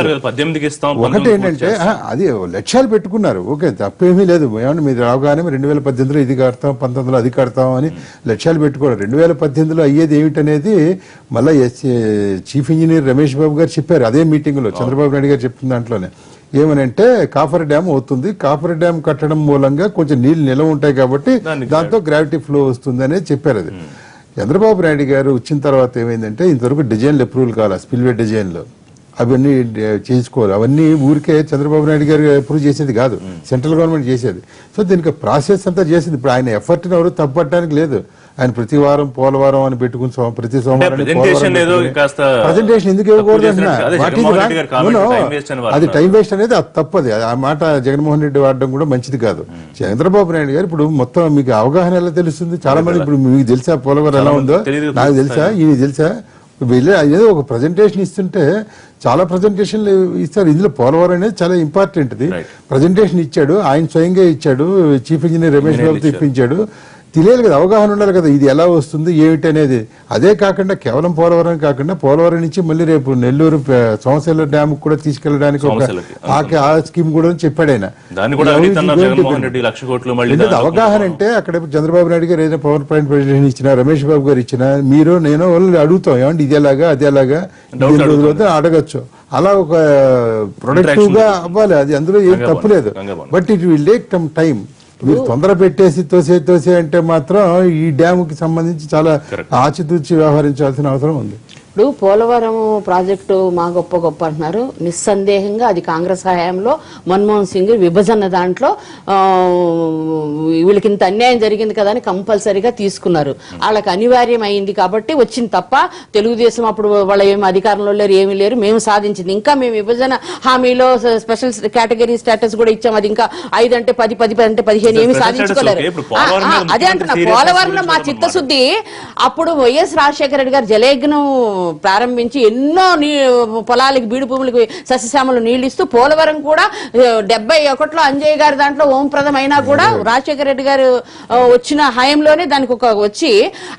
ఒకటి ఏంటంటే అది లక్ష్యాలు పెట్టుకున్నారు, ఓకే, తప్పేమీ లేదు. ఏమన్నా మీరు రాగానే 2018లో ఇది కడతాం, 19లో అది కడతాం అని లక్ష్యాలు పెట్టుకోవడం. 2018లో అయ్యేది ఏమిటనేది మళ్ళీ చీఫ్ ఇంజనీర్ రమేష్ బాబు గారు చెప్పారు అదే మీటింగ్ లో. చంద్రబాబు నాయుడు గారు చెప్తున్న దాంట్లోనే ఏమనంటే, కాఫర్ డ్యామ్ అవుతుంది, కాఫర్ డ్యామ్ కట్టడం మూలంగా కొంచెం నీళ్లు నిల్వ ఉంటాయి కాబట్టి దాంతో గ్రావిటీ ఫ్లో వస్తుంది అనేది చెప్పారు. అది చంద్రబాబు నాయుడు గారు వచ్చిన తర్వాత ఏమైందంటే, ఇంతవరకు డిజైన్లు అప్రూవల్ కావాలి, స్పిల్వే డిజైన్లు అవన్నీ చేసుకోవాలి. అవన్నీ ఊరికే చంద్రబాబు నాయుడు గారు అప్రూవ్ చేసేది కాదు, సెంట్రల్ గవర్నమెంట్ చేసేది. సో దీనికి ప్రాసెస్ అంతా చేసింది. ఇప్పుడు ఆయన ఎఫర్ట్ని ఎవరు తప్పట్టడానికి లేదు. ఆయన ప్రతి వారం పోలవరం అని పెట్టుకుని ప్రతి సోమవారం ప్రజెంటేషన్ ఎందుకు ఇవ్వకూడదు అంటున్నా. అది టైం వేస్ట్ అనేది అది తప్పది. ఆ మాట జగన్మోహన్ రెడ్డి వాడడం కూడా మంచిది కాదు. చంద్రబాబు నాయుడు గారు ఇప్పుడు మొత్తం మీకు అవగాహన ఎలా తెలుస్తుంది? చాలా మంది ఇప్పుడు మీకు తెలుసా పోలవరం ఎలా ఉందో? నాకు తెలుసా, ఇది తెలుసా? ఏదో ఒక ప్రజెంటేషన్ ఇస్తుంటే చాలా ప్రజెంటేషన్లు ఇస్తారు. ఇందులో పోలవరం అనేది చాలా ఇంపార్టెంట్. ప్రజెంటేషన్ ఇచ్చాడు, ఆయన స్వయంగా ఇచ్చాడు, చీఫ్ ఇంజనీర్ రమేష్ బాబుతో ఇప్పించాడు. తెలియాలి కదా, అవగాహన ఉండాలి కదా, ఇది ఎలా వస్తుంది ఏమిటి అనేది. అదే కాకుండా కేవలం పోలవరం కాకుండా పోలవరం నుంచి మళ్ళీ రేపు నెల్లూరు సోమశేల డ్యామ్ కూడా తీసుకెళ్లడానికి ఆ స్కీమ్ కూడా చెప్పాడు ఆయన. అవగాహన అంటే అక్కడ చంద్రబాబు నాయుడు గారు ఏదైనా పవర్ పాయింట్ ప్రెజెంటేషన్ ఇచ్చినా, రమేష్ బాబు గారు ఇచ్చినా, మీరు నేను వాళ్ళు అడుగుతాం ఏమంటే ఇదేలాగా అదేలాగా అడగచ్చు. అలా ఒక ప్రొడక్టివ్ గా అవ్వాలి, అది అందులో ఏం తప్పులేదు. But it will take some time. మీరు తొందర పెట్టేసి తోసే అంటే మాత్రం ఈ డ్యాముకి సంబంధించి చాలా ఆచితూచి వ్యవహరించాల్సిన అవసరం ఉంది. ఇప్పుడు పోలవరం ప్రాజెక్టు మా గొప్ప అంటున్నారు. నిస్సందేహంగా అది కాంగ్రెస్ హయాంలో మన్మోహన్ సింగ్ విభజన దాంట్లో వీళ్ళకి ఇంత అన్యాయం జరిగింది కదా అని కంపల్సరీగా తీసుకున్నారు. వాళ్ళకి అనివార్యం అయింది కాబట్టి వచ్చింది తప్ప తెలుగుదేశం అప్పుడు వాళ్ళ ఏమి అధికారంలో లేరు, ఏమీ లేరు. మేము సాధించింది ఇంకా మేము విభజన హామీలో స్పెషల్ కేటగిరీ స్టేటస్ కూడా ఇచ్చాం. అది ఇంకా 5 అంటే 10, 10 అంటే 15 ఏమి సాధించుకోలేరు. అదే అంటున్నా, పోలవరంలో మా చిత్తశుద్ధి అప్పుడు వైఎస్ రాజశేఖర రెడ్డి గారు జలయజ్ఞం ప్రారంభించి ఎన్నో పొలాలకి బీడు భూములకి సస్యశ్యామలు నీళ్లు ఇస్తూ పోలవరం కూడా 71లో అంజయ్య గారి దాంట్లో ఓంప్రదం అయినా కూడా రాజశేఖర రెడ్డి గారు వచ్చిన హయాంలోనే దానికి వచ్చి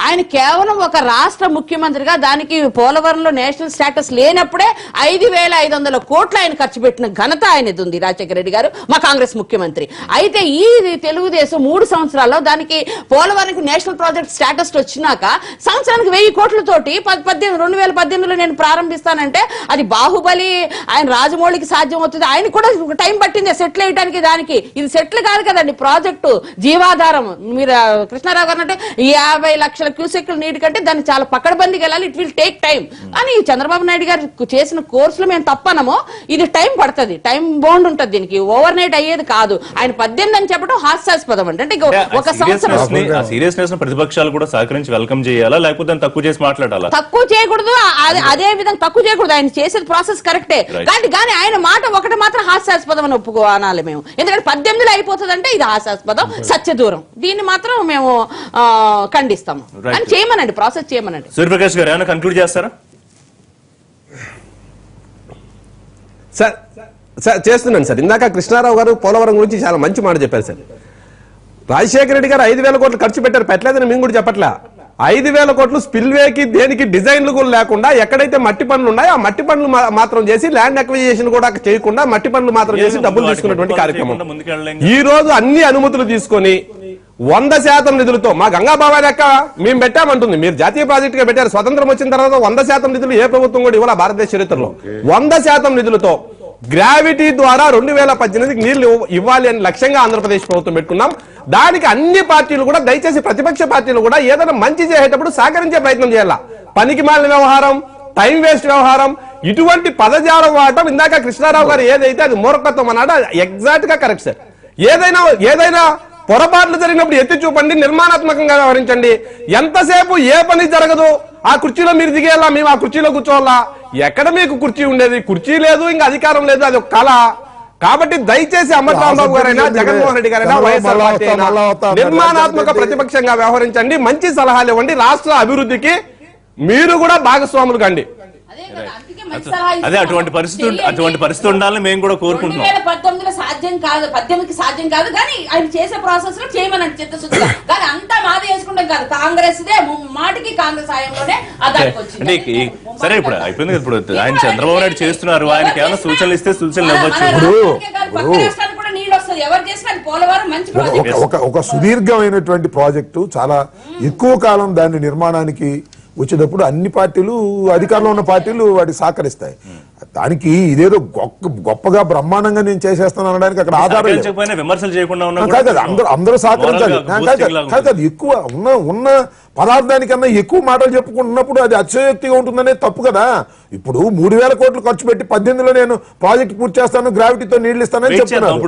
ఆయన కేవలం ఒక రాష్ట్ర ముఖ్యమంత్రిగా దానికి పోలవరంలో నేషనల్ స్టేటస్ లేనప్పుడే 5,500 కోట్లు ఆయన ఖర్చు పెట్టిన ఘనత ఆయనది ఉంది రాజశేఖర రెడ్డి గారు మా కాంగ్రెస్ ముఖ్యమంత్రి. అయితే ఈ తెలుగుదేశం 3 సంవత్సరాల్లో దానికి పోలవరానికి నేషనల్ ప్రాజెక్ట్ స్టేటస్ వచ్చినాక సంవత్సరానికి 1000 కోట్లతోటి 2018లో నేను ప్రారంభిస్తానంటే అది బాహుబలి ఆయన రాజమౌళికి సాధ్యం అవుతుంది. ఆయన కూడా టైం పట్టింది సెటిల్ అయ్యడానికి. దానికి ఇది సెటిల్ కాదు కదండి, ప్రాజెక్టు జీవాధారం. మీరు కృష్ణారావు గారు అంటే 50 లక్షల క్యూసెక్ల నీటి కంటే దాన్ని చాలా పకడ్బందీకి వెళ్ళాలి, ఇట్ విల్ టేక్ టైం అని చంద్రబాబు నాయుడు గారు చేసిన కోర్సులో మేము తప్పనము. ఇది టైం పడుతుంది, టైం బౌండ్ ఉంటుంది, దీనికి ఓవర్ నైట్ అయ్యేది కాదు. ఆయన 18 అని చెప్పడం హాస్యాస్పదం అంటే ఒక సంవత్సరం. సీరియస్నెస్ ప్రతిపక్షాలు కూడా సహకరించి వెల్కమ్ చేయాలా, లేకపోతే తక్కువ చేసి మాట్లాడాలా? తక్కువ చేయకూడదు, అదే విధంగా తక్కువ చేయకూడదు. ఆయన చేసేది ప్రాసెస్ కరెక్టే, కానీ ఆయన మాట ఒకటి మాత్రం హాస్యాస్పదం అని ఒప్పుకోనాలి మేము. ఎందుకంటే 18లో అయిపోతుంది అంటే ఇది హాస్యాస్పదం, సత్యదూరం. దీన్ని మాత్రం మేము ఖండిస్తాము. అని చేయమనండి, ప్రాసెస్ చేయమనండి. సూర్యప్రకాష్ గారు ఏమైనా కన్క్లూడ్ చేస్తారా? సార్ చేస్తున్నాను సార్. ఇందాక కృష్ణారావు గారు పోలవరం గురించి చాలా మంచి మాట చెప్పారు సార్. రాజశేఖర రెడ్డి గారు 5,000 కోట్లు ఖర్చు పెట్టారు, పెట్టలేదని మేము కూడా చెప్పట్లే. 5,000 కోట్లు స్పిల్వేకి దేనికి డిజైన్లు కూడా లేకుండా ఎక్కడైతే మట్టి పనులు ఉన్నాయో ఆ మట్టి పనులు మాత్రం చేసి ల్యాండ్ అక్విజిషన్ కూడా చేయకుండా మట్టి పనులు మాత్రం చేసి డబ్బులు తీసుకున్నటువంటి కార్యక్రమం. ఈ రోజు అన్ని అనుమతులు తీసుకొని 100% నిధులతో మా గంగాబాబా లెక్క మేము పెట్టామంటుంది. మీరు జాతీయ ప్రాజెక్ట్ గా పెట్టారు, స్వతంత్రం వచ్చిన తర్వాత 100% నిధులు ఏ ప్రభుత్వం కూడా ఇవ్వాలి భారతదేశ చరిత్రలో. 100% నిధులతో గ్రావిటీ ద్వారా 2018కి నీళ్లు ఇవ్వాలి అని లక్ష్యంగా ఆంధ్రప్రదేశ్ ప్రభుత్వం పెట్టుకున్నాం. దానికి అన్ని పార్టీలు కూడా, దయచేసి ప్రతిపక్ష పార్టీలు కూడా ఏదైనా మంచి చేసేటప్పుడు సహకరించే ప్రయత్నం చేయాల. పనికి మాలిన వ్యవహారం, టైం వేస్ట్ వ్యవహారం, ఇటువంటి పదజాలం వాడటం ఇందాక కృష్ణారావు గారు ఏదైతే అది మూర్ఖత్వం అన్నాడో ఎగ్జాక్ట్ గా కరెక్ట్ సార్. ఏదైనా పొరపాట్లు జరిగినప్పుడు ఎత్తి చూపండి, నిర్మాణాత్మకంగా వ్యవహరించండి. ఎంతసేపు ఏ పని జరగదు, ఆ కుర్చీలో మీరు దిగేలా, మేము ఆ కుర్చీలో కూర్చోవాలా? ఎక్కడ మీకు కుర్చీ ఉండేది? కుర్చీ లేదు, ఇంకా అధికారం లేదు, అది ఒక కళ. కాబట్టి దయచేసి అంబటి రాంబాబు గారైనా, జగన్మోహన్ రెడ్డి గారైనా, వైఎస్ఆర్ పార్టీ అయినా నిర్మాణాత్మక ప్రతిపక్షంగా వ్యవహరించండి, మంచి సలహాలు ఇవ్వండి. రాష్ట్ర అభివృద్ధికి మీరు కూడా భాగస్వాములు కండి. అదే అటువంటి పరిస్థితి ఉండాలని మేము కూడా కోరుకుంటున్నాం. 2019లో సాధ్యం కాదు, 18కి సాధ్యం కాదు, కానీ ఆయన చేసే ప్రాసెస్ లో చేయమనండి చిత్తశుద్ధిగా. కానీ అంతా మాది వేసుకుంటాం కాదు, కాంగ్రెస్ దే మాటికి కాంగ్రెస్ హయాంలోనే అదానికి వచ్చింది. సరే ఇప్పుడు అయిపోయింది. ఇప్పుడు ఆయన చంద్రబాబు నాయుడు చేస్తున్నారు, ఆయనకి ఏమైనా సూచనలు ఇస్తే సూచనలు ఇవ్వచ్చు. నీళ్ళు వస్తుంది, ఎవరు చేసిన పోలవరం మంచి ప్రాజెక్ట్, ఒక సుదీర్ఘమైనటువంటి ప్రాజెక్టు, చాలా ఎక్కువ కాలం దాని నిర్మాణానికి వచ్చేటప్పుడు అన్ని పార్టీలు, అధికారంలో ఉన్న పార్టీలు వాటికి సహకరిస్తాయి. దానికి ఇదేదో గొప్పగా బ్రహ్మాండంగా నేను చేసేస్తాను అనడానికి అక్కడ ఆధారం విమర్శలు చేయకుండా అందరూ సహకరించాలి. అది ఎక్కువ ఉన్న పదార్థానికన్నా ఎక్కువ మాటలు చెప్పుకుంటున్నప్పుడు అది అతిశయోక్తిగా ఉంటుందనే తప్పు కదా. ఇప్పుడు 3,000 కోట్లు ఖర్చు పెట్టి 18లో నేను ప్రాజెక్ట్ పూర్తి చేస్తాను, గ్రావిటీతో నీళ్లు ఇస్తానని చెప్తున్నాను.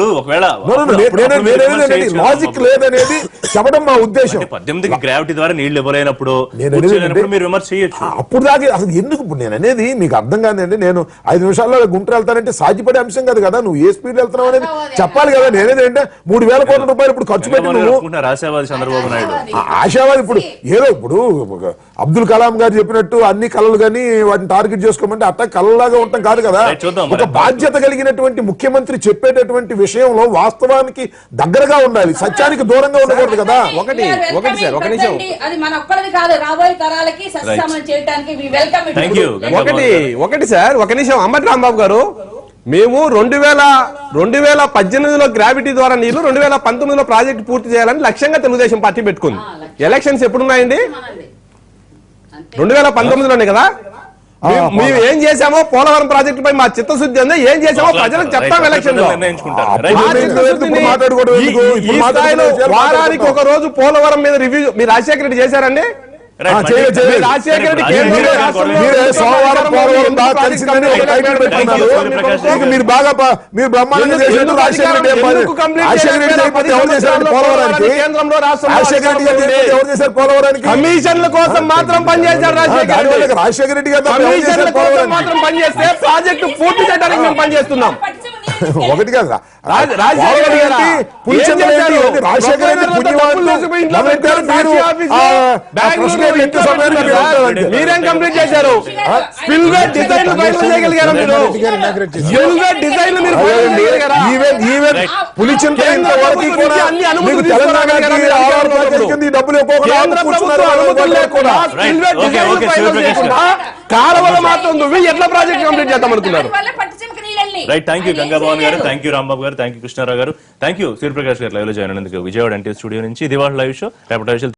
లాజిక్ లేదనేది చెప్పడం మా ఉద్దేశం. 18కి గ్రావిటీ ద్వారా నీళ్లు ఇవ్వలేనప్పుడు మీరు విమర్శ చేయొచ్చు. అప్పుడు దాకా అసలు ఎందుకు? ఇప్పుడు నేను అనేది మీకు అర్థం కాదండి. నేను 5 నిమిషాల్లో గుంటూరు వెళ్తానంటే సాధ్యపడే అంశం కాదు కదా. నువ్వు ఏ స్పీడ్ వెళ్తున్నావు అనేది చెప్పాలి కదా. నేనేది అంటే 3,000 కోట్ల రూపాయలు ఇప్పుడు ఖర్చు పెట్టి నువ్వు ఆశావాది చంద్రబాబు నాయుడు ఆశావాది. ఇప్పుడు అబ్దుల్ కలాం గారు చెప్పినట్టు అన్ని కళలు కానీ వాటిని టార్గెట్ చేసుకోమంటే అట్ట కళలాగా ఉంటాం కాదు కదా. ఒక బాధ్యత కలిగినటువంటి ముఖ్యమంత్రి చెప్పేటటువంటి విషయంలో వాస్తవానికి దగ్గరగా ఉండాలి, సత్యానికి దూరంగా ఉండకూడదు కదా. ఒకటి సార్, ఒక నిమిషం. అది మన ఒక్కడిది కాదు, రాబోయే తరాలకి సస్యశ్యామలం చేయడానికి వి వెల్కమ్ ఇట్. ఒకటి సార్, ఒక నిమిషం. అంబటి రాంబాబు గారు, మేము 2018లో గ్రావిటీ ద్వారా నీళ్లు 2019లో ప్రాజెక్టు పూర్తి చేయాలని లక్ష్యంగా తెలుగుదేశం పార్టీ పెట్టుకుంది. ఎలక్షన్స్ ఎప్పుడున్నాయండి? 2019లోనే కదా. మేము ఏం చేశామో పోలవరం ప్రాజెక్టు పై మా చిత్తశుద్ధి ఉంది, ఏం చేశామో ప్రజలకు చెప్తాం ఎలక్షన్ లో. ఈ స్థాయిలో వారానికి ఒక రోజు పోలవరం మీద రివ్యూ మీరు రాజశేఖర రెడ్డి చేశారండి? రాజశేఖర రెడ్డి మీరు బాగా మీరు బ్రహ్మాండంగా చేసినట్టు రాజశేఖర రెడ్డి కేంద్రంలో ఎవరు చేశారు పోలవరానికి? కమిషన్ల కోసం మాత్రం పనిచేశారు రాజశేఖర రెడ్డి గారు కమిషన్ల కోసం మాత్రం పనిచేస్తే ప్రాజెక్టు పూర్తి చేయడానికి మేము పనిచేస్తున్నాం. ఒకటి కదా రాజశేఖర్ రెడ్డి గారా? పులిచెందలు ఏం చేశారు? ఏంటి? రాజశేఖర్ రెడ్డి డబ్బులు పుణ్యవాళ్ళు తీసుకుపోయి ఇంట్లో మొదలెట్టారు పెట్టారు. మీరు. సాక్షి ఆఫీసు, ఆ బెంగళూరు ప్రశ్నలు ఎత్తే ఇంట్లో సమయానికి పెట్టారు. మీరు ఉంటారు. మీరేం కంప్లీట్ చేశారు? స్పిల్వే డిజైన్ ఫైనల్ చేయగలిగారా మీరు? స్పిల్వే డిజైన్ మీరు ఫైనల్ చేయగలిగారా? ఈవెన్ పులిచెంత ఇంతవరకు కూడా అన్ని అనుమతులు మీకు తెలంగాణకి తీసుకురాగలిగారా? ఆధార్ ప్యాకేజ్ కింద ఈ డబ్బులు ఇవ్వకుండా కేంద్ర కూర్చున్నారు ప్రభుత్వం అనుమతులు లేకుండా Right. Spillway Okay, design okay, final Shivprakash చేయకుండా కాలువలు మాత్రం నువ్వు ఎట్లా ప్రాజెక్ట్ కంప్లీట్ చేద్దాం అనుకున్నారు? రైట్, థ్యాంక్ యూ గంగాభవన్ గారు, థ్యాంక్ యూ రాంబాబు గారు, థ్యాంక్ యూ కృష్ణారావు గారు, థ్యాంక్ యూ సూర్యప్రకాష్ గారు లైవ్ లో జాయిన్ అయినందుకు. విజయవాడ ఎన్టీ స్టూడియో నుంచి ఇది వాళ్ళ లైవ్ షో. రేపటి